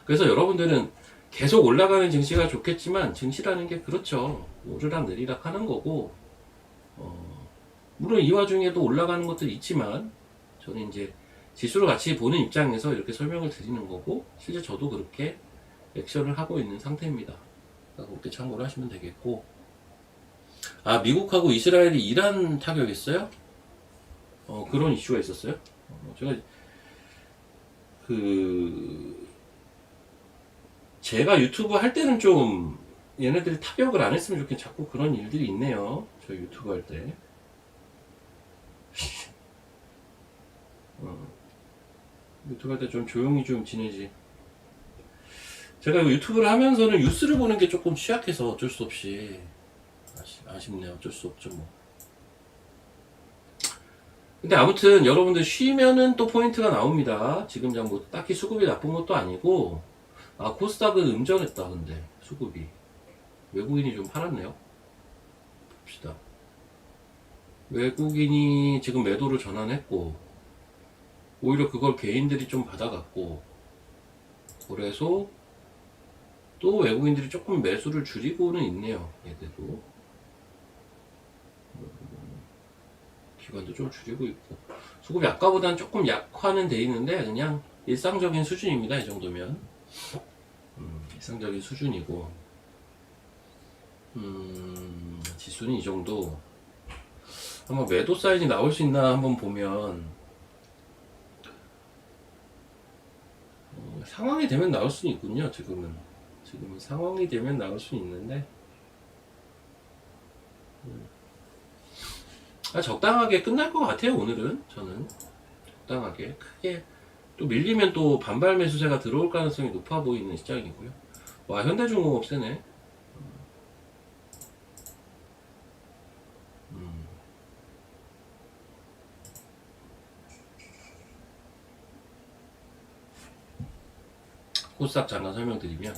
그래서 여러분들은 계속 올라가는 증시가 좋겠지만, 증시라는 게 그렇죠. 오르락 내리락 하는 거고, 물론 이 와중에도 올라가는 것들이 있지만, 저는 이제 지수를 같이 보는 입장에서 이렇게 설명을 드리는 거고, 실제 저도 그렇게 액션을 하고 있는 상태입니다. 그렇게 참고를 하시면 되겠고. 아, 미국하고 이스라엘이 이란 타격했어요? 그런 이슈가 있었어요? 제가 유튜브 할 때는 좀 얘네들이 타격을 안 했으면 좋겠는 자꾸 그런 일들이 있네요. 저 유튜브 할 때. 유튜브 할 때 좀 조용히 좀 지내지. 제가 유튜브를 하면서는 뉴스를 보는 게 조금 취약해서 어쩔 수 없이 아쉽네요. 어쩔 수 없죠 뭐. 근데 아무튼 여러분들 쉬면은 또 포인트가 나옵니다. 지금 뭐 딱히 수급이 나쁜 것도 아니고, 아, 코스닥은 음전했다. 근데 수급이 외국인이 좀 팔았네요. 봅시다. 외국인이 지금 매도를 전환했고, 오히려 그걸 개인들이 좀 받아갔고, 그래서 또 외국인들이 조금 매수를 줄이고는 있네요. 얘들도 기관도 좀 줄이고 있고, 수급이 아까보다는 조금 약화는 돼 있는데 그냥 일상적인 수준입니다. 이 정도면 일상적인 수준이고, 지수는 이 정도. 한번 매도 사인이 나올 수 있나 한번 보면, 상황이 되면 나올 수는 있군요. 지금은 상황이 되면 나올 수 있는데, 적당하게 끝날 것 같아요. 오늘은 저는 적당하게, 크게 또 밀리면 또 반발 매수세가 들어올 가능성이 높아 보이는 시장이고요. 와, 현대중공업 세네. 코스닥 잠깐 설명드리면,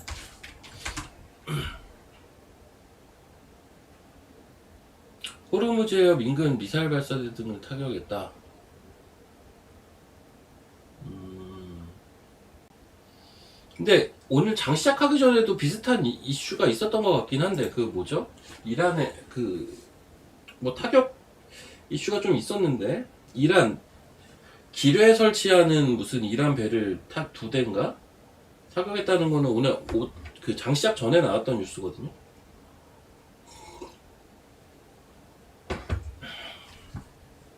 호르무즈 해협 인근 미사일 발사대 등을 타격했다. 근데 오늘 장 시작하기 전에도 비슷한 이슈가 있었던 것 같긴 한데, 그 뭐죠? 이란의 뭐 타격 이슈가 좀 있었는데, 이란 기뢰 설치하는 무슨 이란 배를 두 대인가 타격했다는 거는 오늘 그 장 시작 전에 나왔던 뉴스거든요.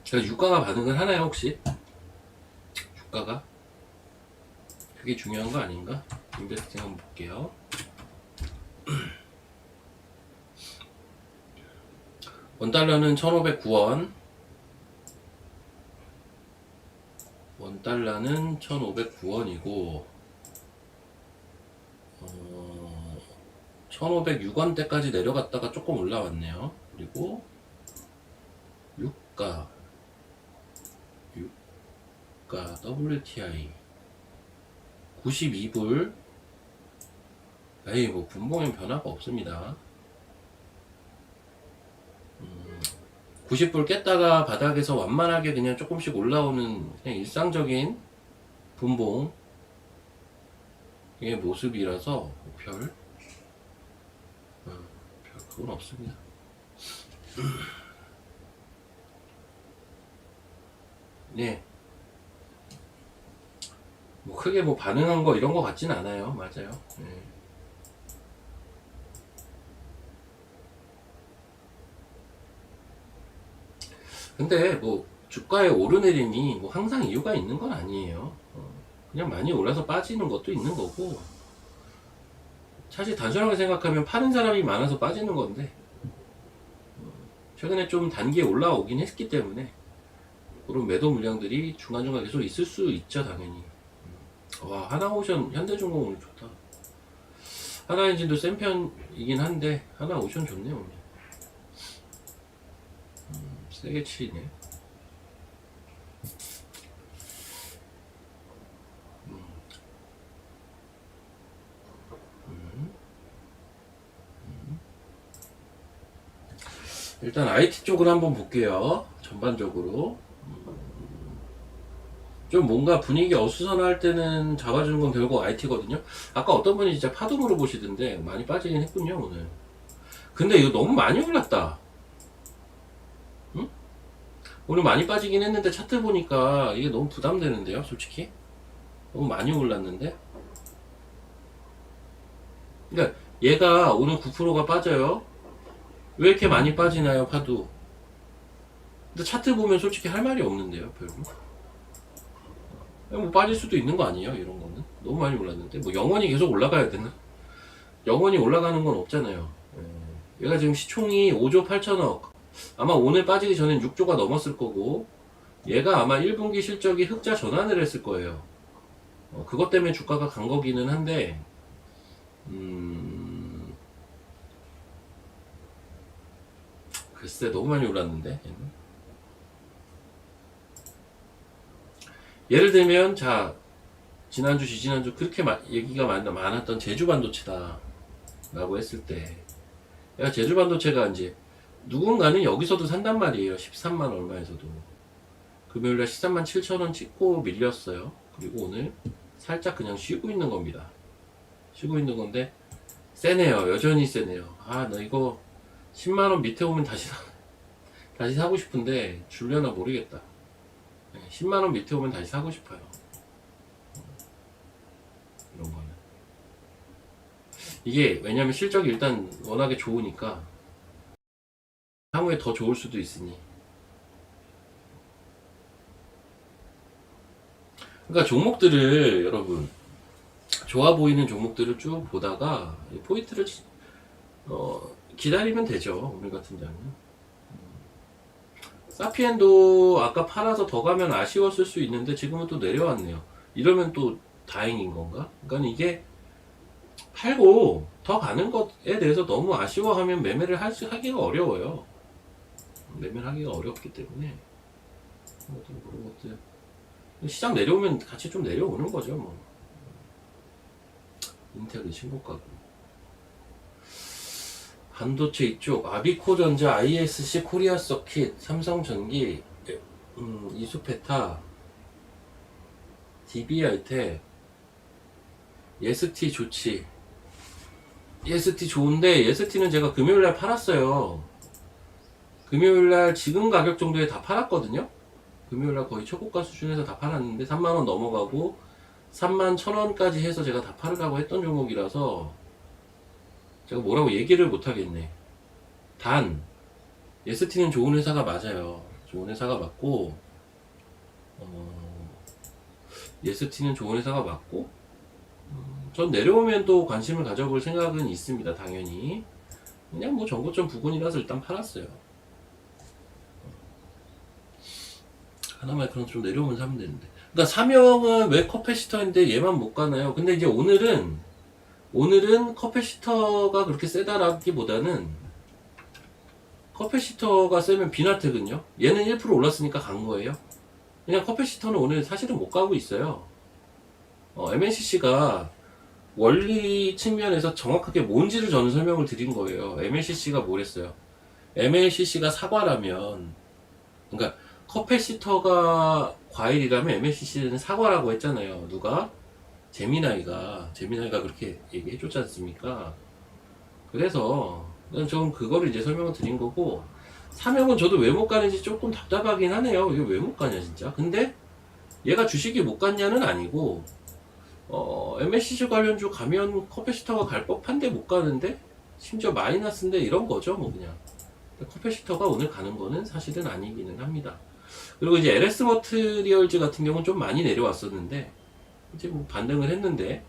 그래서 유가가 반응을 하나요 혹시? 유가가? 그게 중요한 거 아닌가? 인베스팅 한번 볼게요. 원달러는 1,509원. 원달러는 1,509원이고, 1,506원대까지 내려갔다가 조금 올라왔네요. 그리고 유가 WTI 92불. 에이, 뭐 분봉엔 변화가 없습니다. 90불 깼다가 바닥에서 완만하게 그냥 조금씩 올라오는 그냥 일상적인 분봉의 모습이라서 별 그건 없습니다. 네. 뭐 크게 뭐 반응한 거 이런 거 같진 않아요. 맞아요. 네. 근데 뭐 주가의 오르내림이 뭐 항상 이유가 있는 건 아니에요. 그냥 많이 올라서 빠지는 것도 있는 거고, 사실 단순하게 생각하면 파는 사람이 많아서 빠지는 건데, 최근에 좀 단기에 올라오긴 했기 때문에 그런 매도 물량들이 중간중간 계속 있을 수 있죠. 당연히. 와, 하나오션 현대중공 오늘 좋다. 하나엔진도 센 편이긴 한데 하나오션 좋네요 오늘. 세게 치네. 일단 IT 쪽을 한번 볼게요. 전반적으로. 좀 뭔가 분위기 어수선할 때는 잡아주는 건 결국 IT거든요. 아까 어떤 분이 진짜 파도 물어보시던데 많이 빠지긴 했군요, 오늘. 근데 이거 너무 많이 올랐다. 응? 오늘 많이 빠지긴 했는데 차트 보니까 이게 너무 부담되는데요, 솔직히. 너무 많이 올랐는데. 그러니까 얘가 오늘 9%가 빠져요. 왜 이렇게 많이 빠지나요, 파도? 근데 차트 보면 솔직히 할 말이 없는데요, 별로. 뭐 빠질 수도 있는 거 아니에요, 이런 거는. 너무 많이 올랐는데. 뭐 영원히 계속 올라가야 되나? 영원히 올라가는 건 없잖아요. 얘가 지금 시총이 5조 8천억. 아마 오늘 빠지기 전엔 6조가 넘었을 거고, 얘가 아마 1분기 실적이 흑자 전환을 했을 거예요. 그것 때문에 주가가 간 거기는 한데, 글쎄, 너무 많이 올랐는데, 얘는. 예를 들면, 자, 지난주, 지지난주 그렇게 얘기가 많았던 제주 반도체다. 라고 했을 때, 얘가 제주 반도체가 이제, 누군가는 여기서도 산단 말이에요. 13만 얼마에서도. 금요일날 13만 7천원 찍고 밀렸어요. 그리고 오늘 살짝 그냥 쉬고 있는 겁니다. 쉬고 있는 건데, 세네요. 여전히 세네요. 아, 나 이거 10만원 밑에 오면 다시 사고 싶은데, 줄려나 모르겠다. 10만원 밑에 오면 다시 사고 싶어요. 이런 거는. 이게, 왜냐면 실적이 일단 워낙에 좋으니까, 향후에 더 좋을 수도 있으니. 그러니까 종목들을, 여러분, 좋아 보이는 종목들을 쭉 보다가, 포인트를, 기다리면 되죠. 오늘 같은 장은. 사피엔도 아까 팔아서 더 가면 아쉬웠을 수 있는데 지금은 또 내려왔네요. 이러면 또 다행인 건가? 그러니까 이게 팔고 더 가는 것에 대해서 너무 아쉬워하면 매매를 하기가 어려워요. 매매를 하기가 어렵기 때문에 그런 것들 시장 내려오면 같이 좀 내려오는 거죠. 뭐 인텔은 신고가고 반도체 이쪽 아비코전자, ISC 코리아 서킷, 삼성전기, 이수페타, DB하이텍, 예스티 좋지. 예스티 좋은데 예스티는 제가 금요일날 팔았어요. 금요일날 지금 가격 정도에 다 팔았거든요. 금요일날 거의 초고가 수준에서 다 팔았는데 3만원 넘어가고 3만 1,000원까지 해서 제가 다 팔으라고 했던 종목이라서 제가 뭐라고 얘기를 못하겠네. 단 예스티는 좋은 회사가 맞아요. 좋은 회사가 맞고 예스티는 좋은 회사가 맞고 전 내려오면 또 관심을 가져볼 생각은 있습니다. 당연히 그냥 뭐 전고점 부근이라서 일단 팔았어요. 하나만 그럼 좀 내려오면 사면 되는데. 그러니까 사명은 왜 커패시터인데 얘만 못 가나요? 근데 이제 오늘은 커패시터가 그렇게 세다라기보다는 커패시터가 세면 비나텍은요. 얘는 1% 올랐으니까 간 거예요. 그냥 커패시터는 오늘 사실은 못 가고 있어요. MLCC가 원리 측면에서 정확하게 뭔지를 저는 설명을 드린 거예요. MLCC가 뭐랬어요? MLCC가 사과라면, 그러니까 커패시터가 과일이라면 MLCC는 사과라고 했잖아요. 누가? 제미나이가 그렇게 얘기해 줬지 않습니까? 그래서 좀 그거를 이제 설명을 드린 거고, 사명은 저도 왜 못 가는지 조금 답답하긴 하네요. 이게 왜 못 가냐 진짜. 근데 얘가 주식이 못 갔냐는 아니고 MLCC 관련주 가면 커패시터가 갈 법한데 못 가는데 심지어 마이너스인데 이런 거죠 뭐 그냥. 커패시터가 오늘 가는 거는 사실은 아니기는 합니다. 그리고 이제 LS 머트리얼즈 같은 경우는 좀 많이 내려왔었는데 이제 뭐 반등을 했는데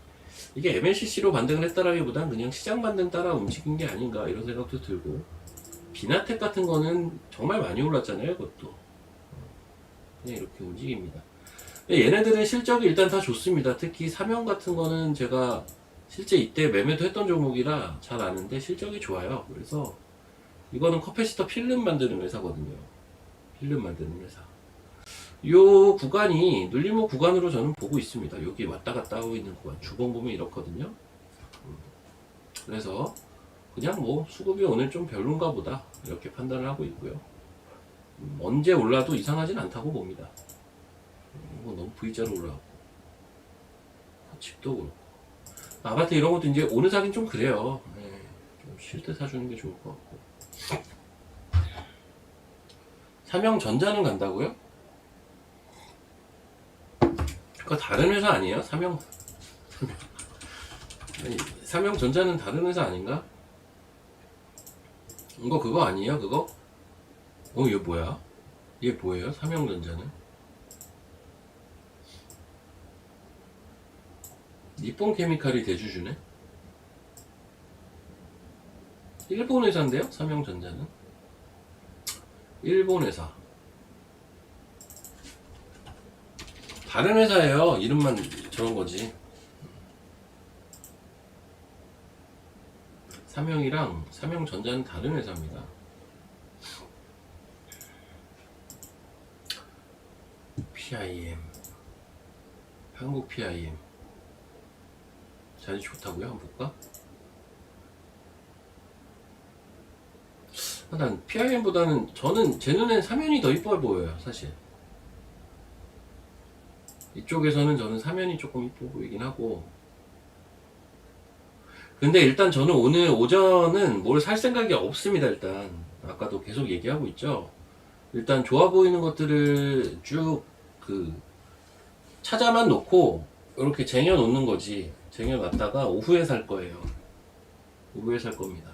이게 MLCC로 반등을 했다라기보단 그냥 시장 반등 따라 움직인 게 아닌가 이런 생각도 들고, 비나텍 같은 거는 정말 많이 올랐잖아요. 그것도 그냥 이렇게 움직입니다. 얘네들은 실적이 일단 다 좋습니다. 특히 사명 같은 거는 제가 실제 이때 매매도 했던 종목이라 잘 아는데 실적이 좋아요. 그래서 이거는 커패시터 필름 만드는 회사거든요. 필름 만드는 회사. 요 구간이 눌림목 구간으로 저는 보고 있습니다. 여기 왔다 갔다 하고 있는 구간. 주봉 보면 이렇거든요. 그래서 그냥 뭐 수급이 오늘 좀 별론가 보다 이렇게 판단을 하고 있고요. 언제 올라도 이상하진 않다고 봅니다. 뭐 너무 V자로 올라가고 집도 그렇고 아파트 이런 것도 이제 오늘 사긴 좀 그래요. 네, 좀 쉴 때 사주는 게 좋을 것 같고. 삼형전자는 간다고요? 그거 다른 회사 아니에요? 아니, 삼형전자는 다른 회사 아닌가? 이거 그거 아니에요? 그거? 얘 뭐야? 얘 뭐예요? 삼형전자는? 니폰 케미칼이 대주주네? 일본 회사인데요? 삼형전자는? 일본 회사. 다른 회사예요. 이름만 저런 거지. 삼형이랑 삼형전자는 다른 회사입니다. PIM. 한국 PIM. 자리 좋다고요? 한번 볼까? 난 PIM보다는 제 눈엔 삼연이 더 이뻐 보여요, 사실. 이쪽에서는 저는 삼연이 조금 이뻐 보이긴 하고. 근데 일단 저는 오늘 오전은 뭘 살 생각이 없습니다, 일단. 아까도 계속 얘기하고 있죠. 일단 좋아 보이는 것들을 쭉 찾아만 놓고 이렇게 쟁여 놓는 거지. 쟁여 놨다가 오후에 살 거예요. 오후에 살 겁니다.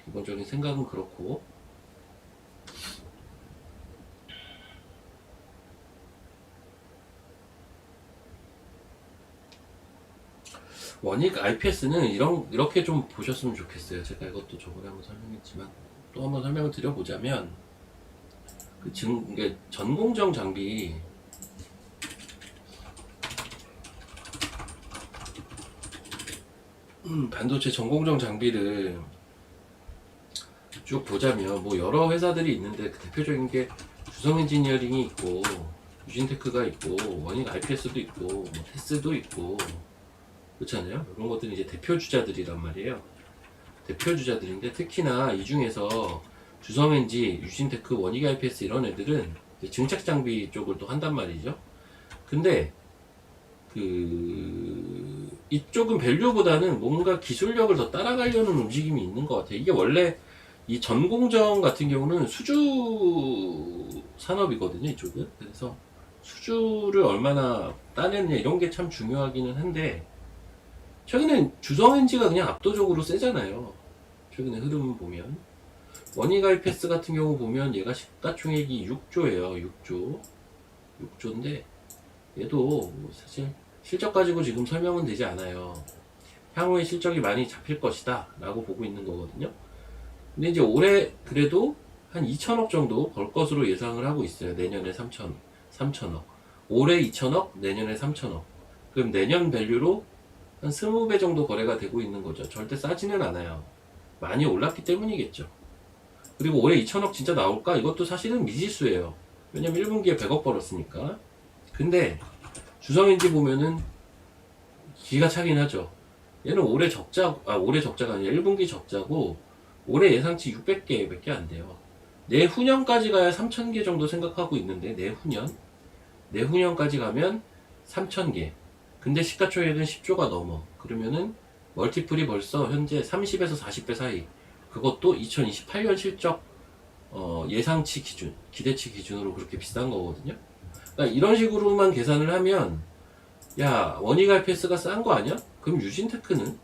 기본적인 생각은 그렇고. 원익 IPS는 이렇게 좀 보셨으면 좋겠어요. 제가 이것도 저번에 한번 설명했지만 또 한번 설명을 드려보자면 이게 전공정 장비 반도체 전공정 장비를 쭉 보자면 뭐 여러 회사들이 있는데 그 대표적인 게 주성 엔지니어링이 있고 유진테크가 있고 원익 IPS도 있고 뭐 테스도 있고 그렇잖아요. 이런 것들이 이제 대표 주자들이란 말이에요. 대표 주자들인데 특히나 이 중에서 주성엔지, 유진테크, 원익 IPS 이런 애들은 증착 장비 쪽을 또 한단 말이죠. 근데 이쪽은 밸류보다는 뭔가 기술력을 더 따라가려는 움직임이 있는 것 같아요. 이게 원래 이 전공정 같은 경우는 수주 산업이거든요, 이쪽은. 그래서 수주를 얼마나 따냈냐 이런 게 참 중요하기는 한데 최근엔 주성엔지가 그냥 압도적으로 세잖아요. 최근에 흐름 보면 원익 IPS 같은 경우 보면 얘가 시가총액이 6조예요. 6조인데 얘도 사실 실적 가지고 지금 설명은 되지 않아요. 향후에 실적이 많이 잡힐 것이다 라고 보고 있는 거거든요. 근데 이제 올해 그래도 한 2천억 정도 벌 것으로 예상을 하고 있어요. 내년에 3천억. 올해 2천억, 내년에 3천억. 그럼 내년 밸류로 한 20배 정도 거래가 되고 있는 거죠. 절대 싸지는 않아요. 많이 올랐기 때문이겠죠. 그리고 올해 2천억 진짜 나올까? 이것도 사실은 미지수예요. 왜냐면 1분기에 100억 벌었으니까. 근데 주성엔지 보면은 기가 차긴 하죠. 얘는 올해 적자가 아니라 1분기 적자고 올해 예상치 600개 밖에 안 돼요. 내후년까지 가야 3,000개 정도 생각하고 있는데 내후년까지 가면 3,000개. 근데 시가총액은 10조가 넘어. 그러면은 멀티플이 벌써 현재 30에서 40배 사이. 그것도 2028년 실적 예상치 기준, 기대치 기준으로 그렇게 비싼 거거든요. 그러니까 이런 식으로만 계산을 하면 야 원익 IPS가 싼 거 아니야? 그럼 유진테크는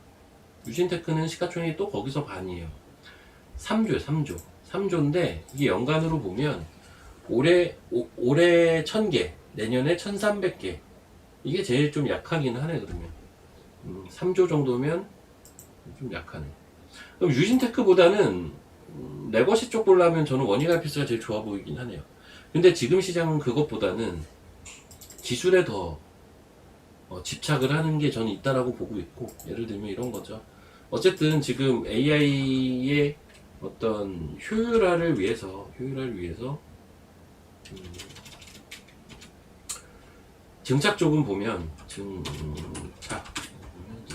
시가총액이 또 거기서 반이에요. 3조인데 이게 연간으로 보면 올해 1000개, 내년에 1300개. 이게 제일 좀 약하긴 하네. 그러면 3조 정도면 좀 약하네. 그럼 유진테크보다는 레거시 쪽 보려면 저는 원익 IPS가 제일 좋아 보이긴 하네요. 근데 지금 시장은 그것보다는 기술에 더 집착을 하는 게 저는 있다라고 보고 있고, 예를 들면 이런 거죠. 어쨌든 지금 AI의 어떤 효율화를 위해서 증착 쪽은 보면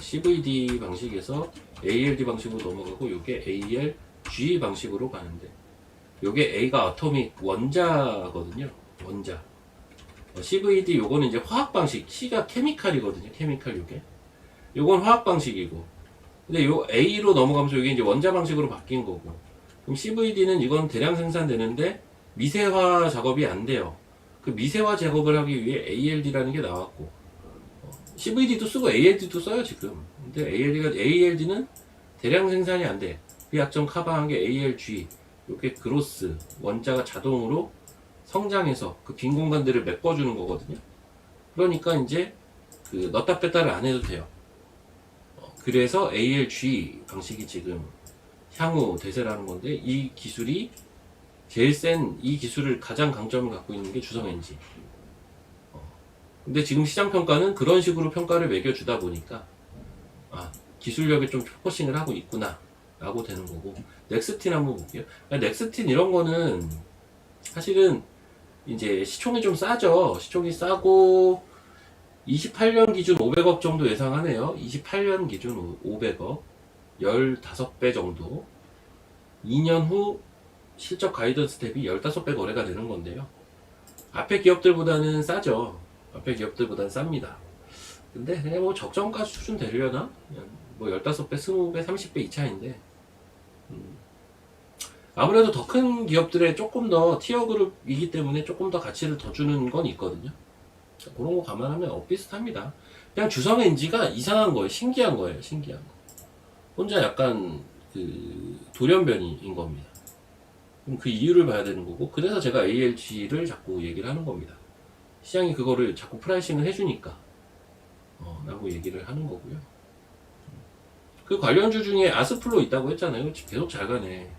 CVD 방식에서 ALD 방식으로 넘어가고 요게 ALG 방식으로 가는데 요게 A가 아토믹 원자거든요. 원자. CVD 요거는 이제 화학 방식, C가 케미칼이거든요. 케미칼 요게. 요건 화학 방식이고. 근데 요 A로 넘어가면서 요게 이제 원자 방식으로 바뀐 거고. 그럼 CVD는 이건 대량 생산되는데 미세화 작업이 안 돼요. 그 미세화 작업을 하기 위해 ALD라는 게 나왔고. CVD도 쓰고 ALD도 써요, 지금. 근데 ALD는 대량 생산이 안 돼. 그 약점 커버한 게 ALG. 요게 그로스. 원자가 자동으로 성장해서 그 빈 공간들을 메꿔주는 거거든요. 그러니까 이제 그 넣다 뺐다를 안 해도 돼요. 그래서 ALG 방식이 지금 향후 대세를 하는 건데 이 기술이 제일 센 이 기술을 가장 강점을 갖고 있는 게 주성엔지. 근데 지금 시장 평가는 그런 식으로 평가를 매겨주다 보니까 아 기술력에 좀 포커싱을 하고 있구나 라고 되는 거고. 넥스틴 한번 볼게요. 넥스틴 이런 거는 사실은 이제 시총이 좀 싸죠. 시총이 싸고 28년 기준 500억 정도 예상하네요. 28년 기준 500억 15배 정도. 2년 후 실적 가이던스 대비 15배 거래가 되는 건데요. 앞에 기업들보다는 싸죠. 앞에 기업들보다는 쌉니다. 근데 그냥 뭐 적정가 수준 되려나? 그냥 뭐 15배, 20배, 30배 이 차이인데 아무래도 더 큰 기업들의 조금 더 티어 그룹이기 때문에 조금 더 가치를 더 주는 건 있거든요. 그런 거 감안하면 비슷합니다. 그냥 주성엔지가 이상한 거예요. 신기한 거예요. 신기한 거. 혼자 약간 그 돌연변이인 겁니다. 그럼 그 이유를 봐야 되는 거고, 그래서 제가 ALG를 자꾸 얘기를 하는 겁니다. 시장이 그거를 자꾸 프라이싱을 해주니까 라고 얘기를 하는 거고요. 그 관련주 중에 아스플로 있다고 했잖아요. 계속 잘 가네.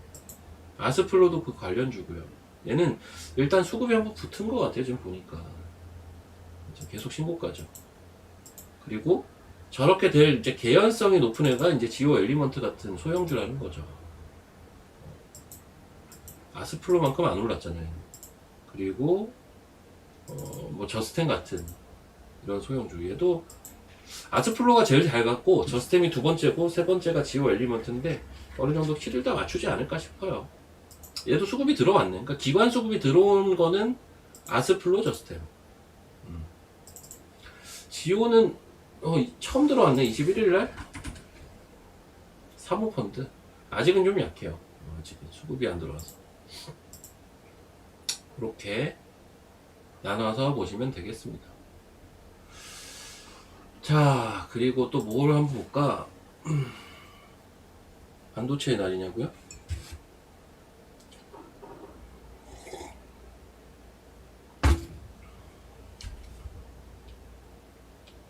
아스플로도 그 관련주고요. 얘는 일단 수급이 한번 붙은 것 같아요. 지금 보니까 계속 신고가죠. 그리고 저렇게 될 이제 개연성이 높은 애가 이제 지오 엘리먼트 같은 소형주라는 거죠. 아스플로만큼 안 올랐잖아요. 그리고 뭐 저스템 같은 이런 소형주. 얘도 아스플로가 제일 잘 갔고 저스템이 두 번째고 세 번째가 지오 엘리먼트인데 어느 정도 키를 다 맞추지 않을까 싶어요. 얘도 수급이 들어왔네. 그러니까 기관 수급이 들어온 거는 아스플로, 저스템. 지오는 처음 들어왔네. 21일날 사모펀드 아직은 좀 약해요. 아직은 수급이 안 들어와서. 그렇게 나눠서 보시면 되겠습니다. 자, 그리고 또 뭘 한번 볼까? 반도체의 날이냐고요?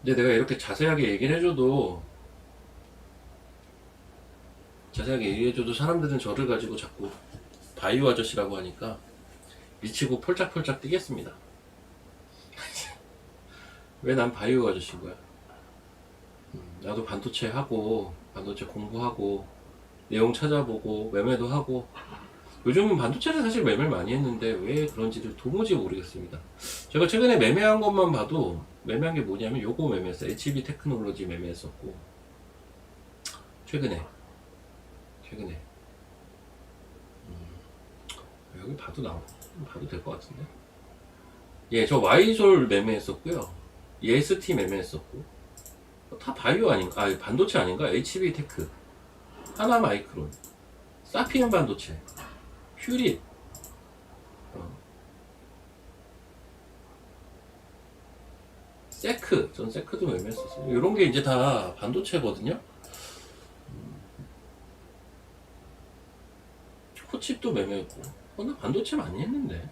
근데 내가 이렇게 자세하게 얘기를 해줘도 사람들은 저를 가지고 자꾸 바이오 아저씨라고 하니까 미치고 폴짝폴짝 뛰겠습니다. 왜 난 바이오 아저씨인 거야? 나도 반도체 하고 반도체 공부하고 내용 찾아보고 매매도 하고. 요즘은 반도체를 사실 매매를 많이 했는데 왜 그런지를 도무지 모르겠습니다. 제가 최근에 매매한 것만 봐도 매매한 게 뭐냐면 요거 매매했어요. HB 테크놀로지 매매했었고 최근에 여기 봐도 될 것 같은데. 예, 저 Y솔 매매했었고요. EST 매매했었고 다 바이오 아닌가? 아, 반도체 아닌가? HB 테크, 하나 마이크론, 사피엔 반도체, 휴릿, 세크, 전 세크도 매매했었어요. 이런 게 이제 다 반도체거든요. 초코칩도 매매했고, 나 반도체 많이 했는데.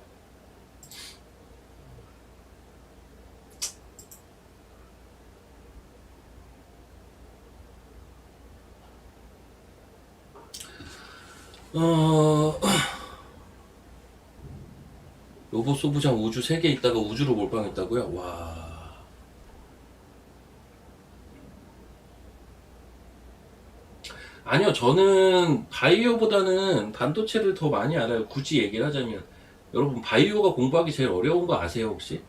로봇 소부장 우주 3개 있다가 우주로 몰빵했다고요? 와. 아니요, 저는 바이오보다는 반도체를 더 많이 알아요. 굳이 얘기를 하자면. 여러분, 바이오가 공부하기 제일 어려운 거 아세요, 혹시?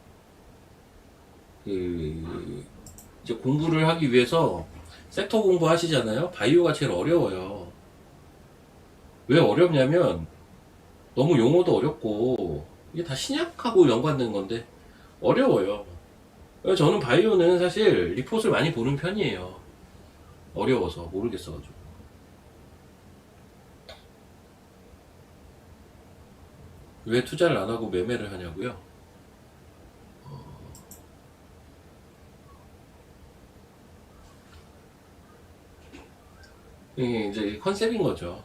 이제 공부를 하기 위해서 섹터 공부하시잖아요. 바이오가 제일 어려워요. 왜 어렵냐면 너무 용어도 어렵고 이게 다 신약하고 연관된 건데 어려워요. 그래서 저는 바이오는 사실 리포트를 많이 보는 편이에요. 어려워서 모르겠어가지고. 왜 투자를 안 하고 매매를 하냐고요? 이게 이제 컨셉인 거죠.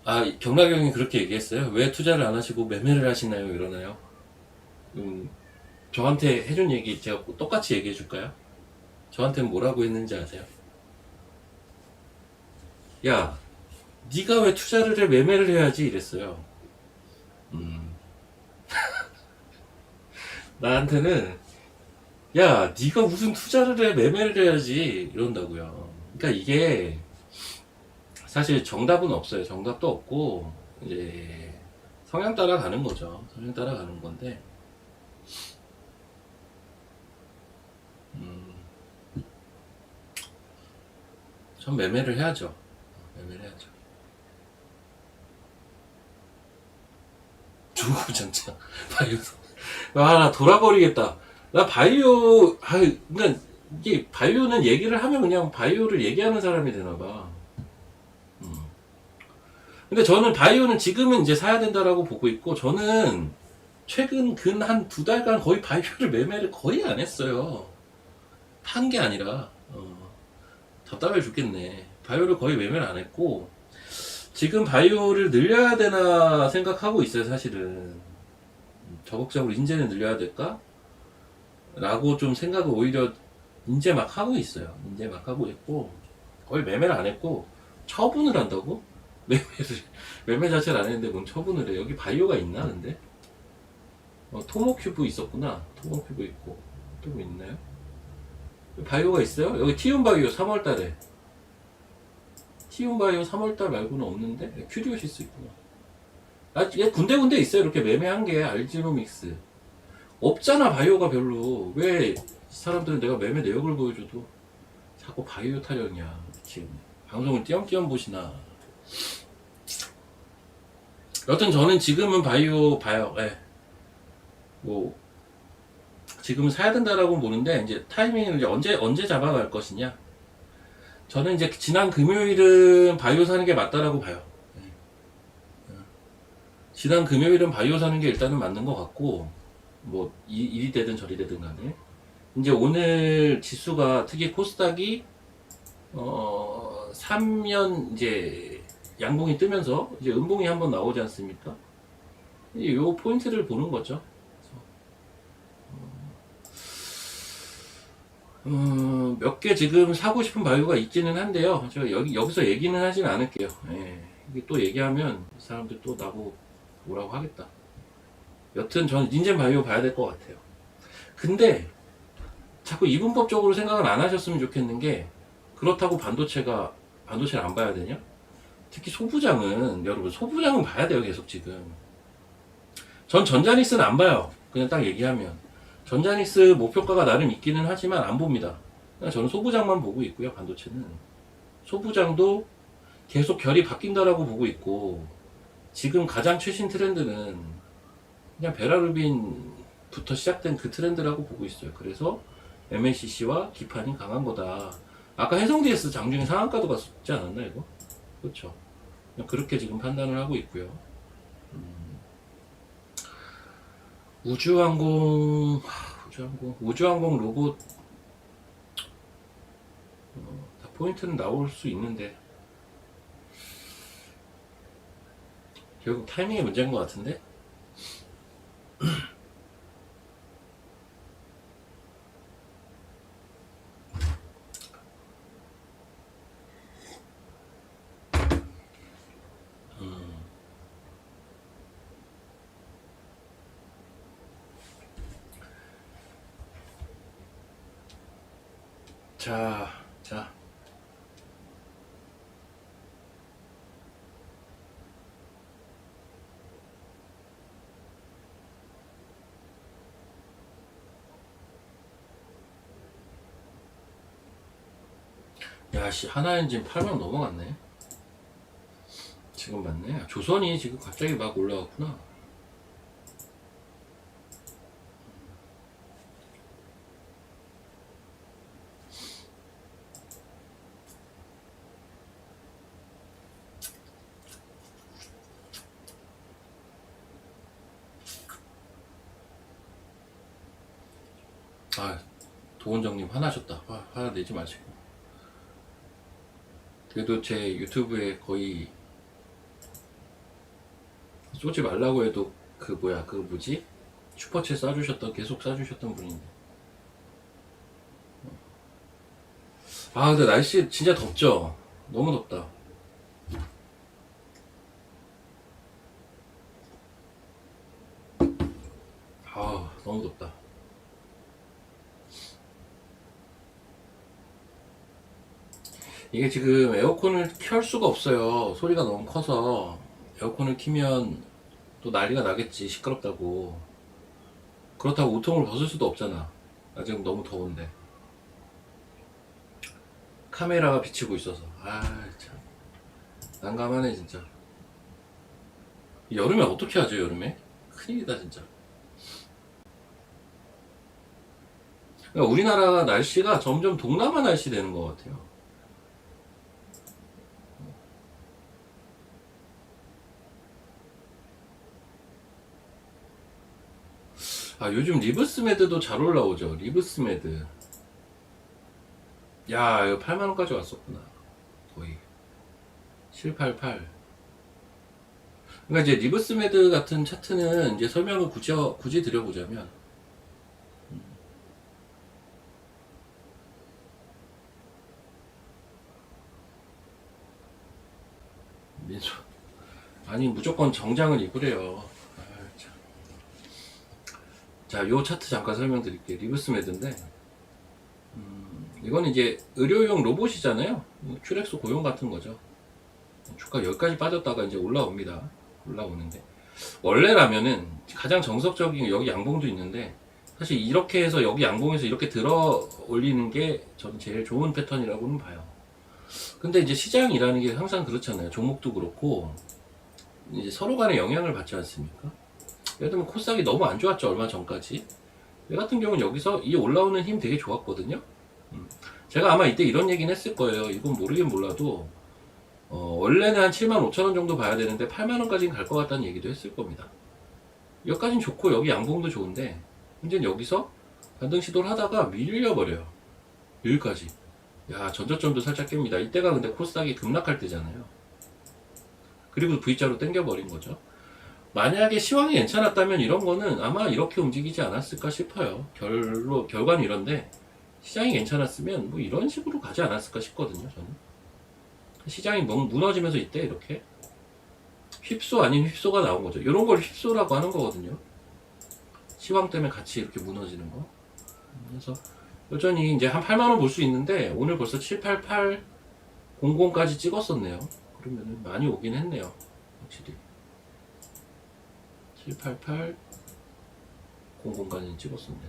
아, 경락이 형이 그렇게 얘기했어요? 왜 투자를 안 하시고 매매를 하시나요? 이러나요? 음, 저한테 해준 얘기 제가 똑같이 얘기해 줄까요? 저한테는 뭐라고 했는지 아세요? 야, 네가 왜 투자를 해 매매를 해야지 이랬어요. 음, 나한테는 야, 네가 무슨 투자를 해 매매를 해야지 이런다고요. 그러니까 이게 사실 정답은 없어요. 정답도 없고 이제 성향 따라 가는 거죠. 성향 따라 가는 건데 음, 전 매매를 해야죠. 매매를 해야죠. 중고전자 바이오. 나 돌아버리겠다. 나 바이오 그러니까 이게 바이오는 얘기를 하면 그냥 바이오를 얘기하는 사람이 되나봐. 근데 저는 바이오는 지금은 이제 사야 된다라고 보고 있고 저는 최근 근 한 두 달간 거의 바이오를 매매를 거의 안 했어요. 판 게 아니라 답답해 죽겠네. 바이오를 거의 매매를 안 했고 지금 바이오를 늘려야 되나 생각하고 있어요. 사실은 적극적으로 인제는 늘려야 될까? 라고 좀 생각을 오히려 인제 막 하고 있어요. 인제 막 하고 있고 거의 매매를 안 했고 처분을 한다고? 매매 자체를 안 했는데 뭔 처분을 해. 여기 바이오가 있나 근데? 토모큐브 있었구나. 토모큐브 있고 또 뭐 있나요? 바이오가 있어요? 여기 티움 바이오 3월달에 티움 바이오 3월달 말고는 없는데 큐리오시스 있구나. 아, 얘 군데군데 있어요. 이렇게 매매한 게 알지노믹스 없잖아. 바이오가 별로. 왜 사람들은 내가 매매 내역을 보여줘도 자꾸 바이오 타령이야. 지금 방송을 띄엄띄엄 보시나. 여튼 저는 지금은 바이오 봐요. 예. 뭐 지금 사야 된다라고 보는데 이제 타이밍을 이제 언제 잡아갈 것이냐. 저는 이제 지난 금요일은 바이오 사는 게 맞다라고 봐요. 지난 금요일은 바이오 사는 게 일단은 맞는 것 같고 뭐 일이 되든 저리 되든 간에 이제 오늘 지수가 특히 코스닥이 3년 이제 양봉이 뜨면서 이제 음봉이 한번 나오지 않습니까? 요 포인트를 보는 거죠. 몇 개 지금 사고 싶은 바이오가 있기는 한데요. 제가 여기서 얘기는 하진 않을게요. 예. 이게 또 얘기하면 사람들 또 나보고 뭐라고 하겠다. 여튼 저는 닌젠 바이오 봐야 될 것 같아요. 근데 자꾸 이분법적으로 생각을 안 하셨으면 좋겠는 게 그렇다고 반도체를 안 봐야 되냐? 특히 소부장은 여러분 소부장은 봐야 돼요. 계속 지금 전 전자닉스는 안 봐요. 그냥 딱 얘기하면 전자닉스 목표가가 나름 있기는 하지만 안 봅니다. 그냥 저는 소부장만 보고 있고요. 반도체는 소부장도 계속 결이 바뀐다라고 보고 있고 지금 가장 최신 트렌드는 그냥 베라루빈부터 시작된 그 트렌드라고 보고 있어요. 그래서 MLCC와 기판이 강한 거다. 아까 해성 DS 장중에 상한가도 갔지 않았나 이거? 그렇죠. 그냥 그렇게 지금 판단을 하고 있고요. 우주항공 로봇 다 포인트는 나올 수 있는데 결국 타이밍의 문제인 것 같은데. 자, 자, 야씨, 하나 엔진 8만 넘어갔네. 지금 맞네. 조선이 지금 갑자기 막 올라왔구나. 아, 도원정님 화나셨다. 화 내지 마시고. 그래도 제 유튜브에 거의 쏘지 말라고 해도 그 뭐야, 그 뭐지? 슈퍼챗 쏴주셨던, 계속 쏴주셨던 분인데. 아, 근데 날씨 진짜 덥죠? 너무 덥다. 아, 너무 덥다. 이게 지금 에어컨을 켤 수가 없어요. 소리가 너무 커서. 에어컨을 키면 또 난리가 나겠지. 시끄럽다고. 그렇다고 우통을 벗을 수도 없잖아. 나 지금 너무 더운데. 카메라가 비치고 있어서. 아, 참. 난감하네, 진짜. 여름에 어떻게 하죠, 여름에? 큰일이다, 진짜. 그러니까 우리나라 날씨가 점점 동남아 날씨 되는 것 같아요. 아, 요즘 리브스메드도 잘 올라오죠. 리브스메드. 야, 이거 8만원까지 왔었구나. 거의. 788. 그러니까 이제 리브스메드 같은 차트는 이제 설명을 굳이 드려보자면, 민소. 아니, 무조건 정장을 입으래요. 아, 참. 자, 요 차트 잠깐 설명드릴게요. 리브스메드인데, 이건 이제 의료용 로봇이잖아요. 큐렉스 고용 같은 거죠. 주가 여기까지 빠졌다가 이제 올라옵니다. 올라오는데 원래라면은 가장 정석적인 여기 양봉도 있는데 사실 이렇게 해서 여기 양봉에서 이렇게 들어 올리는 게 저는 제일 좋은 패턴이라고는 봐요. 근데 이제 시장이라는 게 항상 그렇잖아요. 종목도 그렇고 이제 서로 간에 영향을 받지 않습니까? 예를 들면 코스닥이 너무 안 좋았죠. 얼마 전까지. 얘 같은 경우는 여기서 이 올라오는 힘 되게 좋았거든요. 제가 아마 이때 이런 얘기는 했을 거예요. 이건 모르긴 몰라도 원래는 한 75,000원 정도 봐야 되는데 8만원까지는 갈 것 같다는 얘기도 했을 겁니다. 여기까지는 좋고 여기 양봉도 좋은데 문제는 여기서 반등 시도를 하다가 밀려버려요. 여기까지. 야, 전저점도 살짝 깹니다. 이때가 근데 코스닥이 급락할 때잖아요. 그리고 V자로 땡겨버린 거죠. 만약에 시황이 괜찮았다면 이런 거는 아마 이렇게 움직이지 않았을까 싶어요. 결과는 이런데 시장이 괜찮았으면 뭐 이런 식으로 가지 않았을까 싶거든요. 저는 시장이 무너지면서 이때 이렇게 휩소 아닌 휩소가 나온 거죠. 이런 걸 휩소라고 하는 거거든요. 시황 때문에 같이 이렇게 무너지는 거. 그래서 여전히 이제 한 8만원 볼 수 있는데 오늘 벌써 78800까지 찍었었네요. 그러면 많이 오긴 했네요. 확실히 78800까지 찍었었네.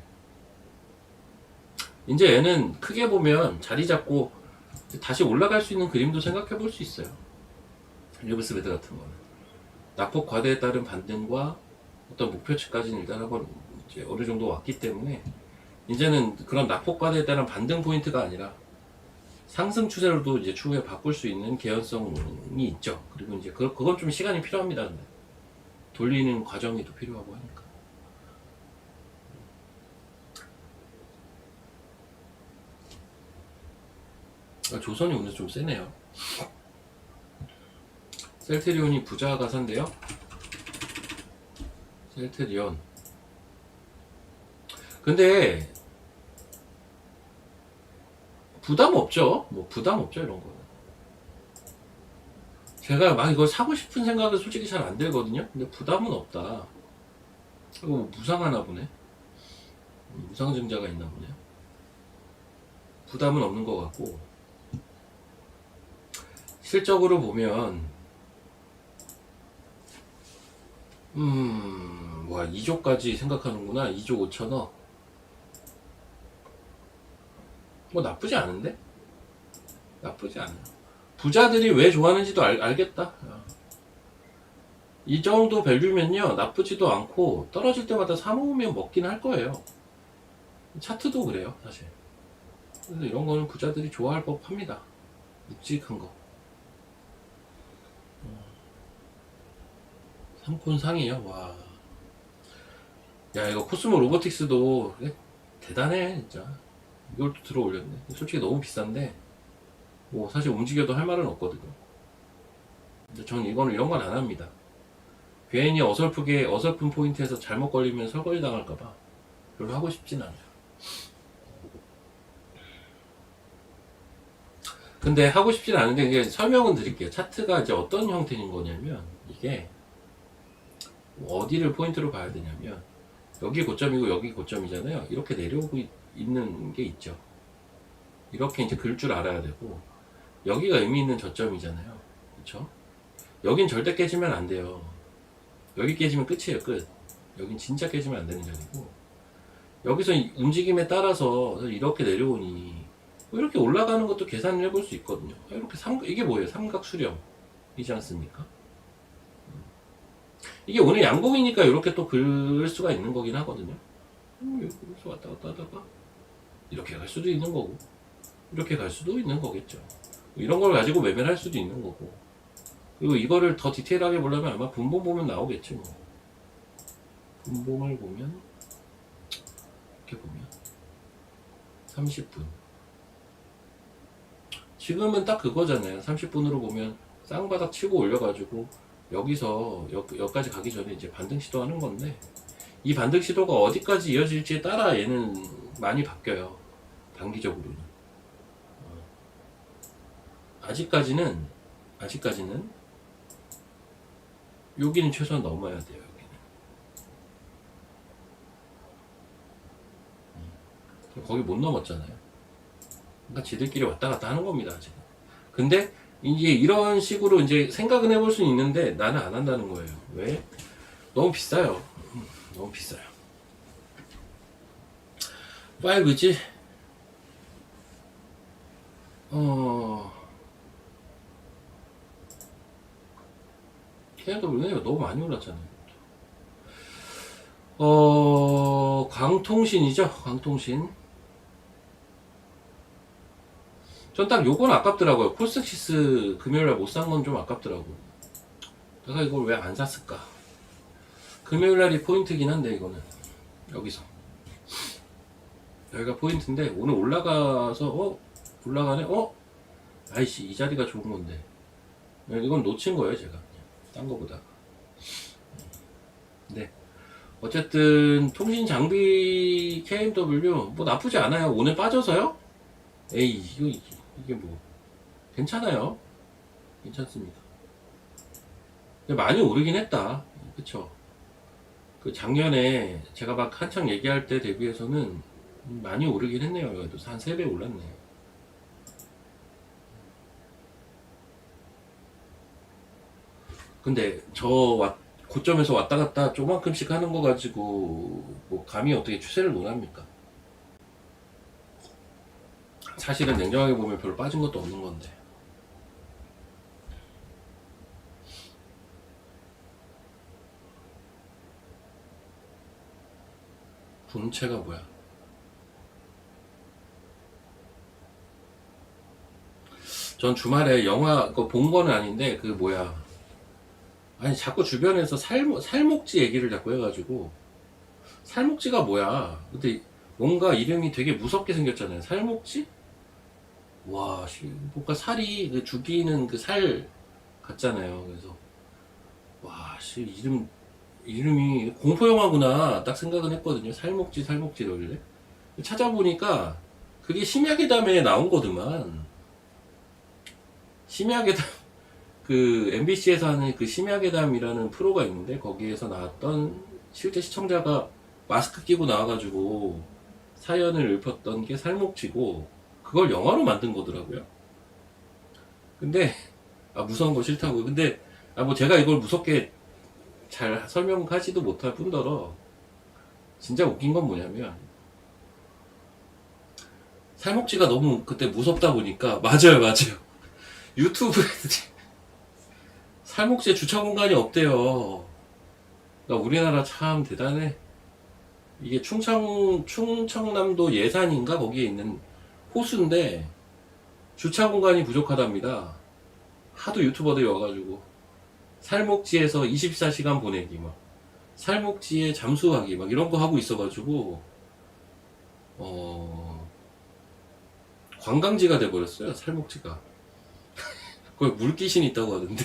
이제 얘는 크게 보면 자리 잡고 다시 올라갈 수 있는 그림도 생각해 볼 수 있어요. 리브스메드 같은 거는 낙폭 과대에 따른 반등과 어떤 목표치까지는 일단 한번 이제 어느 정도 왔기 때문에 이제는 그런 낙폭 과대에 따른 반등 포인트가 아니라 상승 추세로도 이제 추후에 바꿀 수 있는 개연성이 있죠. 그리고 이제 그건 좀 시간이 필요합니다. 근데 돌리는 과정이 또 필요하고 하니까. 조선이 오늘 좀 세네요. 셀트리온이 부자 가산데요. 셀트리온. 근데 부담 없죠. 뭐 부담 없죠 이런 거. 제가 막 이걸 사고 싶은 생각은 솔직히 잘 안 들거든요. 근데 부담은 없다. 이거 무상하나 보네. 무상증자가 있나 보네요. 부담은 없는 것 같고 실적으로 보면 와 2조까지 생각하는구나. 2조 5천억 뭐 나쁘지 않은데? 나쁘지 않아요. 부자들이 왜 좋아하는지도 알겠다. 이 정도 밸류면요 나쁘지도 않고 떨어질 때마다 사모으면 먹긴 할 거예요. 차트도 그래요 사실. 그래서 이런 거는 부자들이 좋아할 법합니다. 묵직한 거. 3콘 상이요. 와. 야 이거 코스모 로보틱스도 대단해 진짜. 이걸 또 들어 올렸네. 솔직히 너무 비싼데 뭐 사실 움직여도 할 말은 없거든요. 근데 전 이런 건 안 합니다. 괜히 어설픈 포인트에서 잘못 걸리면 설거지 당할까봐 별로 하고 싶진 않아요. 근데 하고 싶진 않은데 이게 설명은 드릴게요. 차트가 이제 어떤 형태인 거냐면 이게 어디를 포인트로 봐야 되냐면 여기 고점이고 여기 고점이잖아요. 이렇게 내려오고 있는 게 있죠. 이렇게 이제 글 줄 알아야 되고 여기가 의미 있는 저점이잖아요. 그쵸? 여긴 절대 깨지면 안 돼요. 여기 깨지면 끝이에요. 끝. 여긴 진짜 깨지면 안 되는 자리고 여기서 움직임에 따라서 이렇게 내려오니 이렇게 올라가는 것도 계산을 해볼 수 있거든요. 이렇게 이게 뭐예요? 삼각 수렴이지 않습니까? 이게 오늘 양봉이니까 이렇게 또 글 수가 있는 거긴 하거든요. 여기서 왔다 갔다 하다가 이렇게 갈 수도 있는 거고 이렇게 갈 수도 있는 거겠죠. 이런 걸 가지고 매매를 할 수도 있는 거고 그리고 이거를 더 디테일하게 보려면 아마 분봉 보면 나오겠지 뭐. 분봉을 보면 이렇게 보면 30분 지금은 딱 그거잖아요. 30분으로 보면 쌍바닥 치고 올려가지고 여기서 여기까지 가기 전에 이제 반등 시도하는 건데 이 반등 시도가 어디까지 이어질지에 따라 얘는 많이 바뀌어요. 단기적으로는. 아직까지는 여기는 최소한 넘어야 돼요. 여기는 거기 못 넘었잖아요. 그러니까 지들끼리 왔다 갔다 하는 겁니다. 지금. 근데 이제 이런 식으로 이제 생각은 해볼 수 있는데 나는 안 한다는 거예요. 왜? 너무 비싸요. 너무 비싸요. 5지? KMW는 너무 많이 올랐잖아요. 강통신이죠. 강통신. 전 딱 요건 아깝더라고요. 콜섹시스 금요일날 못 산 건 좀 아깝더라고. 내가 이걸 왜 안 샀을까? 금요일날이 포인트긴 한데 이거는 여기서 여기가 포인트인데 오늘 올라가서 올라가네. 아이씨 이 자리가 좋은 건데 이건 놓친 거예요 제가 딴 거보다. 네. 어쨌든 통신 장비 KMW 뭐 나쁘지 않아요. 오늘 빠져서요? 에이 이게 뭐 괜찮아요. 괜찮습니다. 근데 많이 오르긴 했다. 그쵸? 그 작년에 제가 막 한창 얘기할 때 대비해서는 많이 오르긴 했네요. 그래도 한 3배 올랐네. 근데 고점에서 왔다 갔다 조금씩씩 하는 거 가지고 뭐 감히 어떻게 추세를 논합니까? 사실은 냉정하게 보면 별로 빠진 것도 없는 건데. 분체가 뭐야? 전 주말에 영화 본 거는 아닌데 그 뭐야? 아니 자꾸 주변에서 살목지 얘기를 자꾸 해가지고 살목지가 뭐야? 근데 뭔가 이름이 되게 무섭게 생겼잖아요. 살목지? 와, 뭔가 살이 그 죽이는 그 살 같잖아요. 그래서 와, 이름이 공포 영화구나 딱 생각은 했거든요. 살목지 원래 찾아보니까 그게 심야괴담에 나온 거더만. 심야괴담 그 MBC에서 하는 그 심야괴담이라는 프로가 있는데 거기에서 나왔던 실제 시청자가 마스크 끼고 나와가지고 사연을 읊었던 게 살목지고 그걸 영화로 만든 거더라고요. 근데 무서운 거 싫다고. 근데 뭐 제가 이걸 무섭게 잘 설명하지도 못할 뿐더러 진짜 웃긴 건 뭐냐면 살목지가 너무 그때 무섭다 보니까 맞아요. 유튜브 애들이 살목지에 주차 공간이 없대요. 그러니까 우리나라 참 대단해. 이게 충청남도 예산인가 거기에 있는 호수인데 주차 공간이 부족하답니다. 하도 유튜버들이 와가지고 살목지에서 24시간 보내기 막 살목지에 잠수하기 막 이런 거 하고 있어가지고 관광지가 돼버렸어요. 살목지가. 거기 물귀신이 있다고 하던데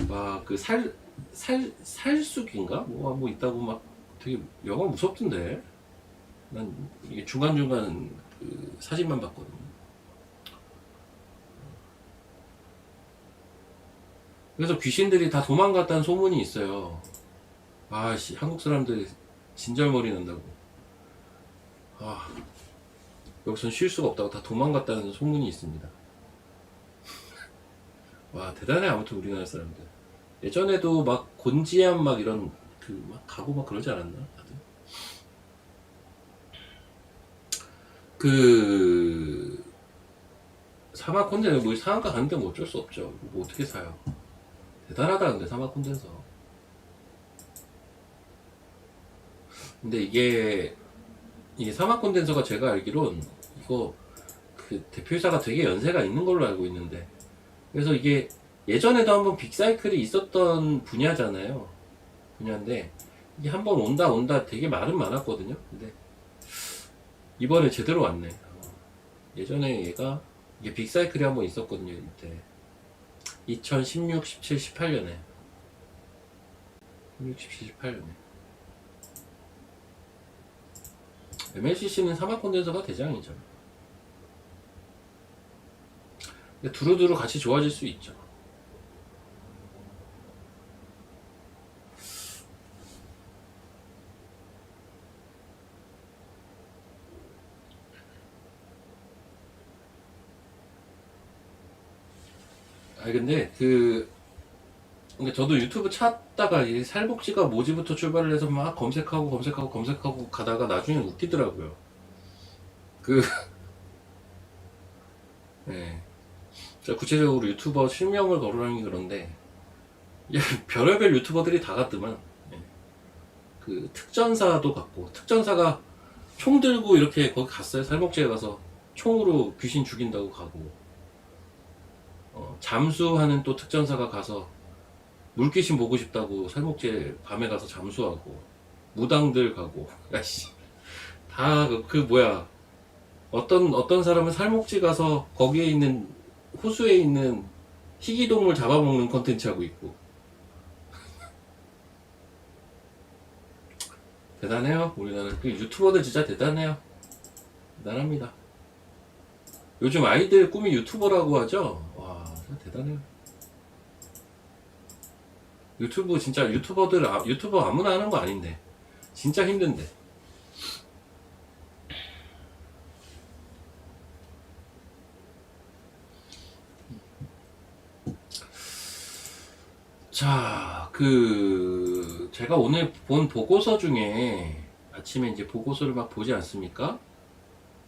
막 그 살쑥인가 뭐 있다고 막 되게 영화 무섭던데. 난 이게 중간중간 그 사진만 봤거든요. 그래서 귀신들이 다 도망갔다는 소문이 있어요. 아씨, 한국 사람들 진절머리 난다고. 아, 여기선 쉴 수가 없다고 다 도망갔다는 소문이 있습니다. 와, 대단해. 아무튼 우리나라 사람들. 예전에도 막 곤지암 막 이런 그 막 가고 막 그러지 않았나 다들? 그 사막 콘덴서 뭐 상한가 가는데 뭐 어쩔 수 없죠. 뭐 어떻게 사요? 대단하다 근데 사막 콘덴서. 근데 이게 사막 콘덴서가 제가 알기론 이거 그 대표이사가 되게 연세가 있는 걸로 알고 있는데, 그래서 이게 예전에도 한번 빅사이클이 있었던 분야인데 이게 한번 온다 되게 말은 많았거든요. 근데 이번에 제대로 왔네. 예전에 얘가 이게 빅사이클이 한번 있었거든요. 이때 2016, 17, 18년에 16, 17, 18년에 MLCC는 사막 콘덴서가 대장이죠. 근데 두루두루 같이 좋아질 수 있죠. 근데 근데 저도 유튜브 찾다가 이 살복지가 뭐지부터 출발을 해서 막 검색하고 가다가 나중에 웃기더라고요. 그, 네. 제가 구체적으로 유튜버 실명을 거론하는 게 그런데, 야, 별의별 유튜버들이 다 갔더만. 네. 그 특전사도 갔고, 특전사가 총 들고 이렇게 거기 갔어요. 살목지에 가서 총으로 귀신 죽인다고 가고, 잠수하는 또 특전사가 가서 물귀신 보고 싶다고 살목지에 밤에 가서 잠수하고, 무당들 가고, 야씨, 다 뭐야. 어떤 사람은 살목지 가서 거기에 있는 호수에 있는 희귀동물 잡아먹는 컨텐츠 하고 있고. 대단해요. 우리나라 그 유튜버들 진짜 대단해요. 대단합니다. 요즘 아이들 꿈이 유튜버라고 하죠. 와, 진짜 대단해요. 유튜브 진짜 유튜버 아무나 하는 거 아닌데 진짜 힘든데. 자, 제가 오늘 본 보고서 중에 아침에 이제 보고서를 막 보지 않습니까?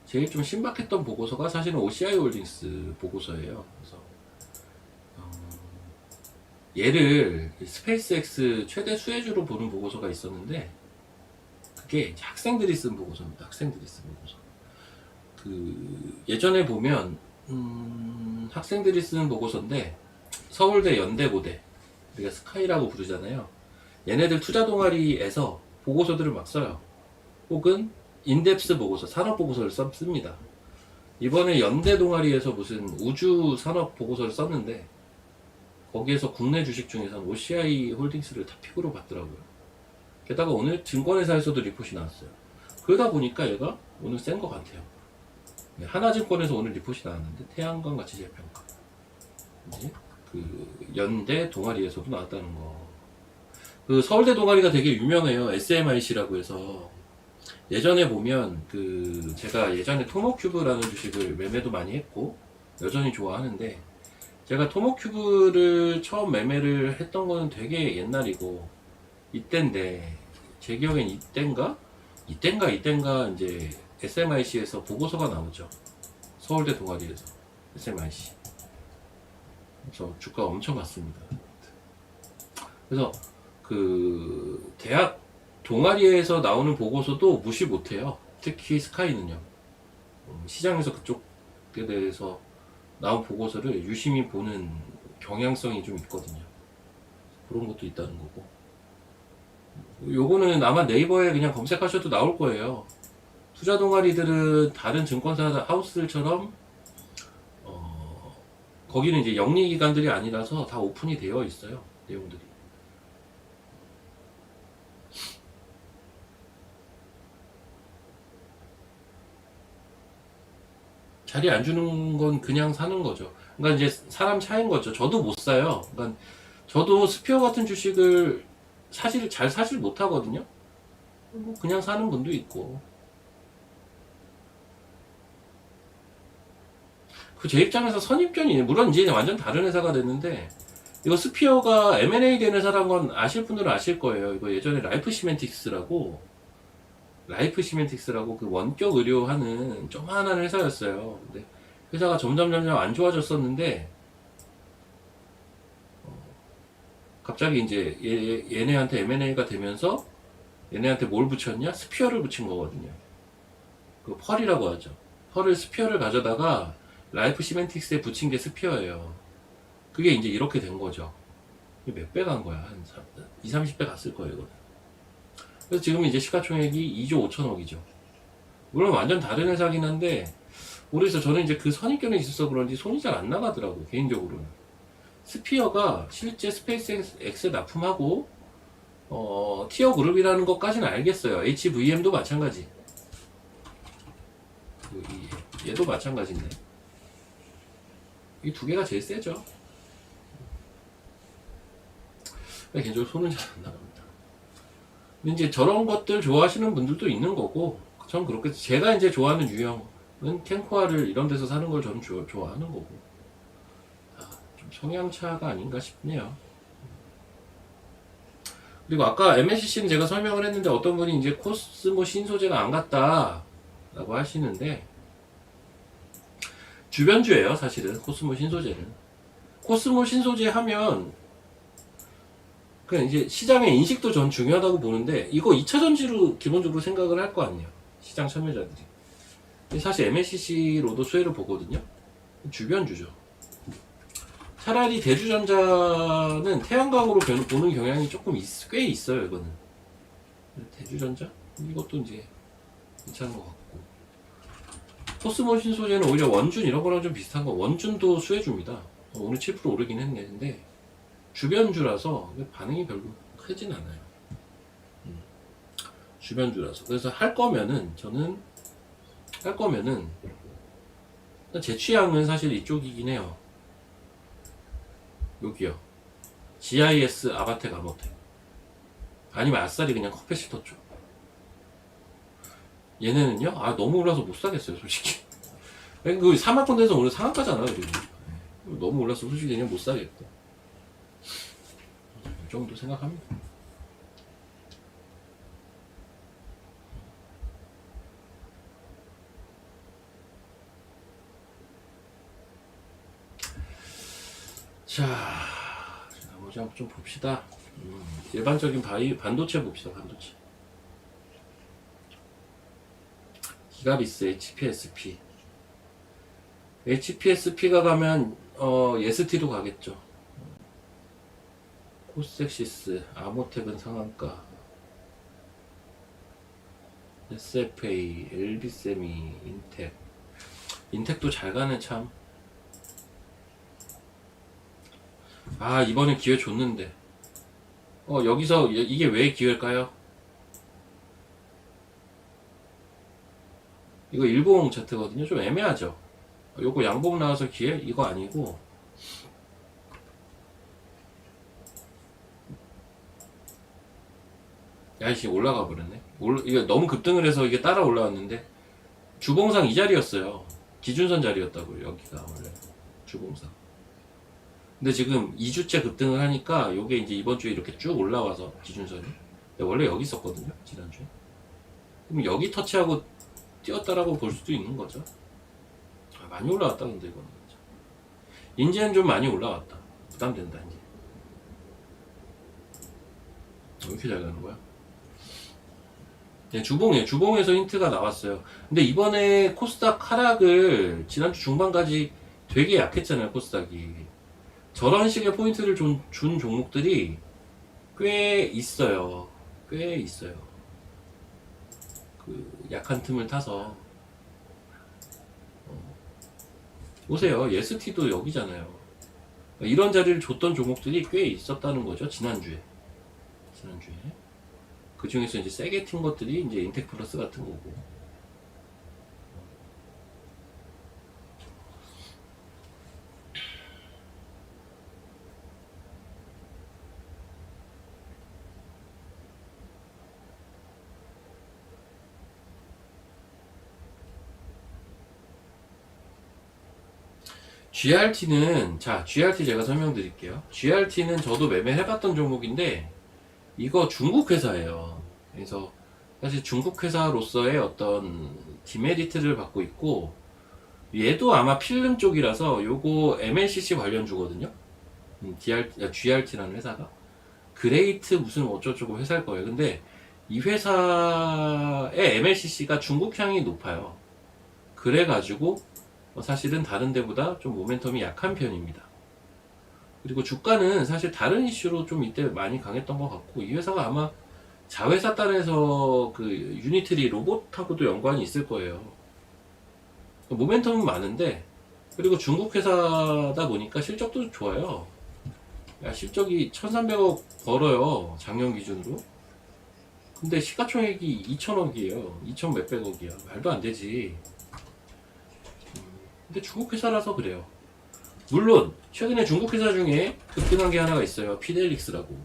제일 좀 신박했던 보고서가 사실은 OCI 홀딩스 보고서예요. 그래서 얘를 스페이스X 최대 수혜주로 보는 보고서가 있었는데, 그게 이제 학생들이 쓴 보고서입니다. 학생들이 쓴 보고서. 예전에 보면 학생들이 쓰는 보고서인데, 서울대, 연대고대, 우리가 스카이라고 부르잖아요. 얘네들 투자 동아리에서 보고서들을 막 써요. 혹은 인덱스 보고서, 산업 보고서를 씁니다. 이번에 연대 동아리에서 무슨 우주 산업 보고서를 썼는데, 거기에서 국내 주식 중에서는 OCI 홀딩스를 다 픽으로 봤더라고요. 게다가 오늘 증권회사에서도 리포트이 나왔어요. 그러다 보니까 얘가 오늘 센 것 같아요. 하나증권에서 오늘 리포트이 나왔는데, 태양광 가치 재평가, 이제 연대 동아리에서도 나왔다는 거. 서울대 동아리가 되게 유명해요. SMIC라고 해서. 예전에 보면 제가 예전에 토모큐브라는 주식을 매매도 많이 했고 여전히 좋아하는데, 제가 토모큐브를 처음 매매를 했던 거는 되게 옛날이고, 이때인데 제 기억엔 이때인가 이제 SMIC에서 보고서가 나오죠. 서울대 동아리에서 SMIC. 그래서 주가 엄청 갔습니다. 그래서 그 대학 동아리에서 나오는 보고서도 무시 못해요. 특히 스카이는요. 시장에서 그쪽에 대해서 나온 보고서를 유심히 보는 경향성이 좀 있거든요. 그런 것도 있다는 거고. 요거는 아마 네이버에 그냥 검색하셔도 나올 거예요. 투자 동아리들은 다른 증권사 하우스들처럼 거기는 이제 영리 기관들이 아니라서 다 오픈이 되어 있어요. 내용들이. 자리 안 주는 건 그냥 사는 거죠. 그러니까 이제 사람 차이인 거죠. 저도 못 사요. 그러니까 저도 스피어 같은 주식을 잘 사질 못하거든요. 뭐 그냥 사는 분도 있고. 그 제 입장에서 선입견이, 물론 이제 완전 다른 회사가 됐는데, 이거 스피어가 M&A 된 회사란 건 아실 분들은 아실 거예요. 이거 예전에 라이프 시멘틱스라고 그 원격 의료하는 조그만한 회사였어요. 근데 회사가 점점 안 좋아졌었는데, 갑자기 이제 얘네한테 M&A가 되면서 얘네한테 뭘 붙였냐? 스피어를 붙인 거거든요. 그 펄이라고 하죠. 펄을 스피어를 가져다가 라이프 시멘틱스에 붙인 게 스피어예요. 그게 이제 이렇게 된 거죠. 몇 배 간 거야? 한 20, 30배 갔을 거예요, 이거는. 그래서 지금 이제 시가총액이 2조 5천억이죠. 물론 완전 다른 회사긴 한데, 모르겠어. 저는 이제 그 선입견이 있어서 그런지 손이 잘 안 나가더라고, 개인적으로는. 스피어가 실제 스페이스X에 납품하고, 티어 그룹이라는 것까지는 알겠어요. HVM도 마찬가지. 얘도 마찬가지인데. 이 두 개가 제일 세죠. 개인적으로 손은 잘 안 나갑니다. 근데 이제 저런 것들 좋아하시는 분들도 있는 거고, 전 그렇게, 제가 이제 좋아하는 유형은 캔코아를 이런 데서 사는 걸 저는 좋아하는 거고. 좀 성향차가 아닌가 싶네요. 그리고 아까 MSCC는 제가 설명을 했는데 어떤 분이 이제 코스모 신소재가 안 갔다 라고 하시는데, 주변주예요, 사실은. 코스모 신소재는. 코스모 신소재 하면 그냥 이제 시장의 인식도 전 중요하다고 보는데, 이거 2차 전지로 기본적으로 생각을 할 거 아니에요, 시장 참여자들이. 사실 MSCC로도 수혜를 보거든요. 주변주죠. 차라리 대주전자는 태양광으로 보는 경향이 조금 꽤 있어요, 이거는. 대주전자? 이것도 이제 괜찮은 것 같고. 코스모 신소재는 오히려 원준 이런 거랑 좀 비슷한 거. 원준도 수혜줍니다. 오늘 7% 오르긴 했는데 주변주라서 반응이 별로 크진 않아요. 주변주라서. 그래서 할 거면은 제 취향은 사실 이쪽이긴 해요. 여기요. GIS 아바텍 아모텍. 아니면 아싸리 그냥 커피시터 쪽. 얘네는요? 너무 올라서 못 사겠어요, 솔직히. 그 사막권대에서 오늘 상한가잖아, 그리고. 너무 올라서 솔직히 그냥 못 사겠고. 이 정도 생각합니다. 자, 나머지 한번 좀 봅시다. 일반적인 반도체 봅시다, 반도체. 기가비스 HPSP. HPSP가 가면 예스티도 가겠죠. 코스엑시스, 아모텍은 상한가, SFA, LB세미, 인텍도 잘 가네 참. 이번에 기회 줬는데. 여기서 이게 왜 기회일까요? 이거 일봉 차트거든요. 좀 애매하죠. 요거 양봉 나와서 기회? 이거 아니고. 야이씨, 올라가 버렸네. 이게 너무 급등을 해서 이게 따라 올라왔는데, 주봉상 이 자리였어요. 기준선 자리였다고요, 여기가 원래. 주봉상. 근데 지금 2주째 급등을 하니까 요게 이제 이번 주에 이렇게 쭉 올라와서 기준선이. 근데 원래 여기 있었거든요, 지난주에. 그럼 여기 터치하고 뛰었다라고 볼 수도 있는 거죠. 많이 올라왔다 근데 이거는 이제는 좀 많이 올라왔다. 부담된다 이제. 왜 이렇게 잘 가는 거야? 네, 주봉에서 힌트가 나왔어요. 근데 이번에 코스닥 하락을 지난주 중반까지 되게 약했잖아요, 코스닥이. 저런 식의 포인트를 준 종목들이 꽤 있어요. 꽤 있어요. 그 약한 틈을 타서. 보세요. 예스티도 여기잖아요. 이런 자리를 줬던 종목들이 꽤 있었다는 거죠, 지난주에. 그 중에서 이제 세게 튄 것들이 이제 인텍플러스 같은 거고. GRT 제가 설명드릴게요. GRT는 저도 매매해봤던 종목인데, 이거 중국 회사예요. 그래서 사실 중국 회사로서의 어떤 디메리트를 받고 있고, 얘도 아마 필름 쪽이라서 요거 MLCC 관련주거든요. GRT라는 회사가. 그레이트 무슨 어쩌고저쩌고 회사일 거예요. 근데 이 회사의 MLCC가 중국향이 높아요. 그래가지고 사실은 다른 데보다 좀 모멘텀이 약한 편입니다. 그리고 주가는 사실 다른 이슈로 좀 이때 많이 강했던 것 같고, 이 회사가 아마 자회사 단에서 그 유니트리 로봇하고도 연관이 있을 거예요. 모멘텀은 많은데, 그리고 중국 회사다 보니까 실적도 좋아요. 실적이 1300억 벌어요, 작년 기준으로. 근데 시가총액이 2000억이에요. 2000 몇백억이야. 말도 안 되지. 근데 중국 회사라서 그래요. 물론 최근에 중국 회사 중에 급등한 게 하나가 있어요. 피델릭스라고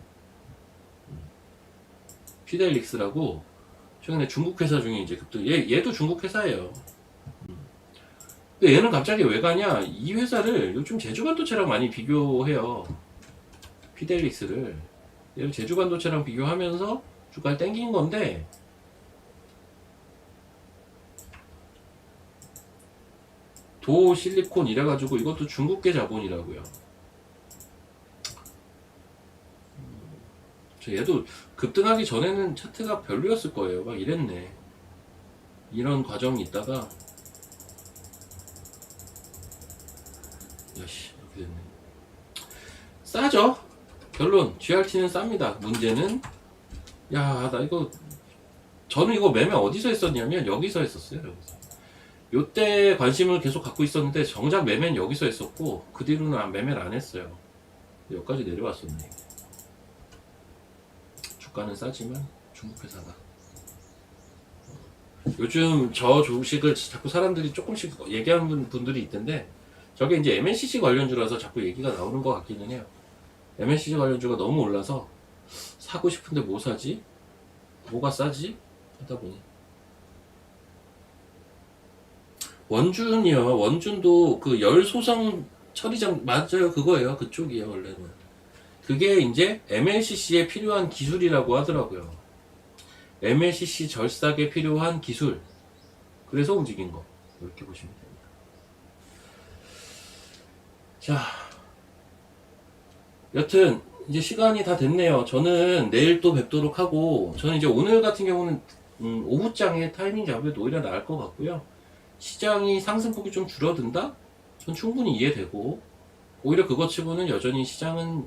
최근에 중국 회사 중에 이제 급등. 얘도 중국 회사예요. 근데 얘는 갑자기 왜 가냐? 이 회사를 요즘 제주반도체랑 많이 비교해요. 피델릭스를. 얘를 제주반도체랑 비교하면서 주가를 땡긴 건데, 도실리콘 이래가지고 이것도 중국계 자본이라고요. 얘도 급등하기 전에는 차트가 별로였을 거예요. 막 이랬네. 이런 과정이 있다가 야씨 이렇게 됐네. 싸죠? 결론 GRT는 쌉니다. 문제는 나 이거 저는 이거 매매 어디서 했었냐면 여기서 했었어요. 요때 관심을 계속 갖고 있었는데 정작 매매는 여기서 했었고, 그 뒤로는 매매를 안 했어요. 여기까지 내려왔었네. 주가는 싸지만 중국 회사가. 요즘 저 주식을 자꾸 사람들이 조금씩 얘기하는 분들이 있던데, 저게 이제 MLCC 관련주라서 자꾸 얘기가 나오는 것 같기는 해요. MLCC 관련주가 너무 올라서 사고 싶은데 뭐 사지? 뭐가 싸지? 하다 보니. 원준도 그 열소성 처리장 맞아요. 그거예요. 그쪽이에요. 원래는. 그게 이제 MLCC에 필요한 기술이라고 하더라고요. MLCC 절삭에 필요한 기술. 그래서 움직인 거. 이렇게 보시면 됩니다. 자, 여튼 이제 시간이 다 됐네요. 저는 내일 또 뵙도록 하고, 저는 이제 오늘 같은 경우는 오후장에 타이밍 잡아도 오히려 나을 것 같고요. 시장이 상승폭이 좀 줄어든다? 전 충분히 이해되고, 오히려 그것 치고는 여전히 시장은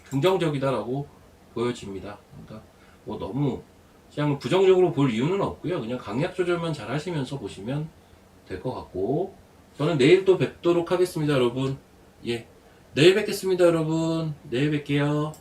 긍정적이다라고 보여집니다. 그러니까 뭐 너무 시장을 부정적으로 볼 이유는 없고요. 그냥 강약 조절만 잘 하시면서 보시면 될 것 같고, 저는 내일 또 뵙도록 하겠습니다, 여러분. 예, 내일 뵙겠습니다, 여러분. 내일 뵐게요.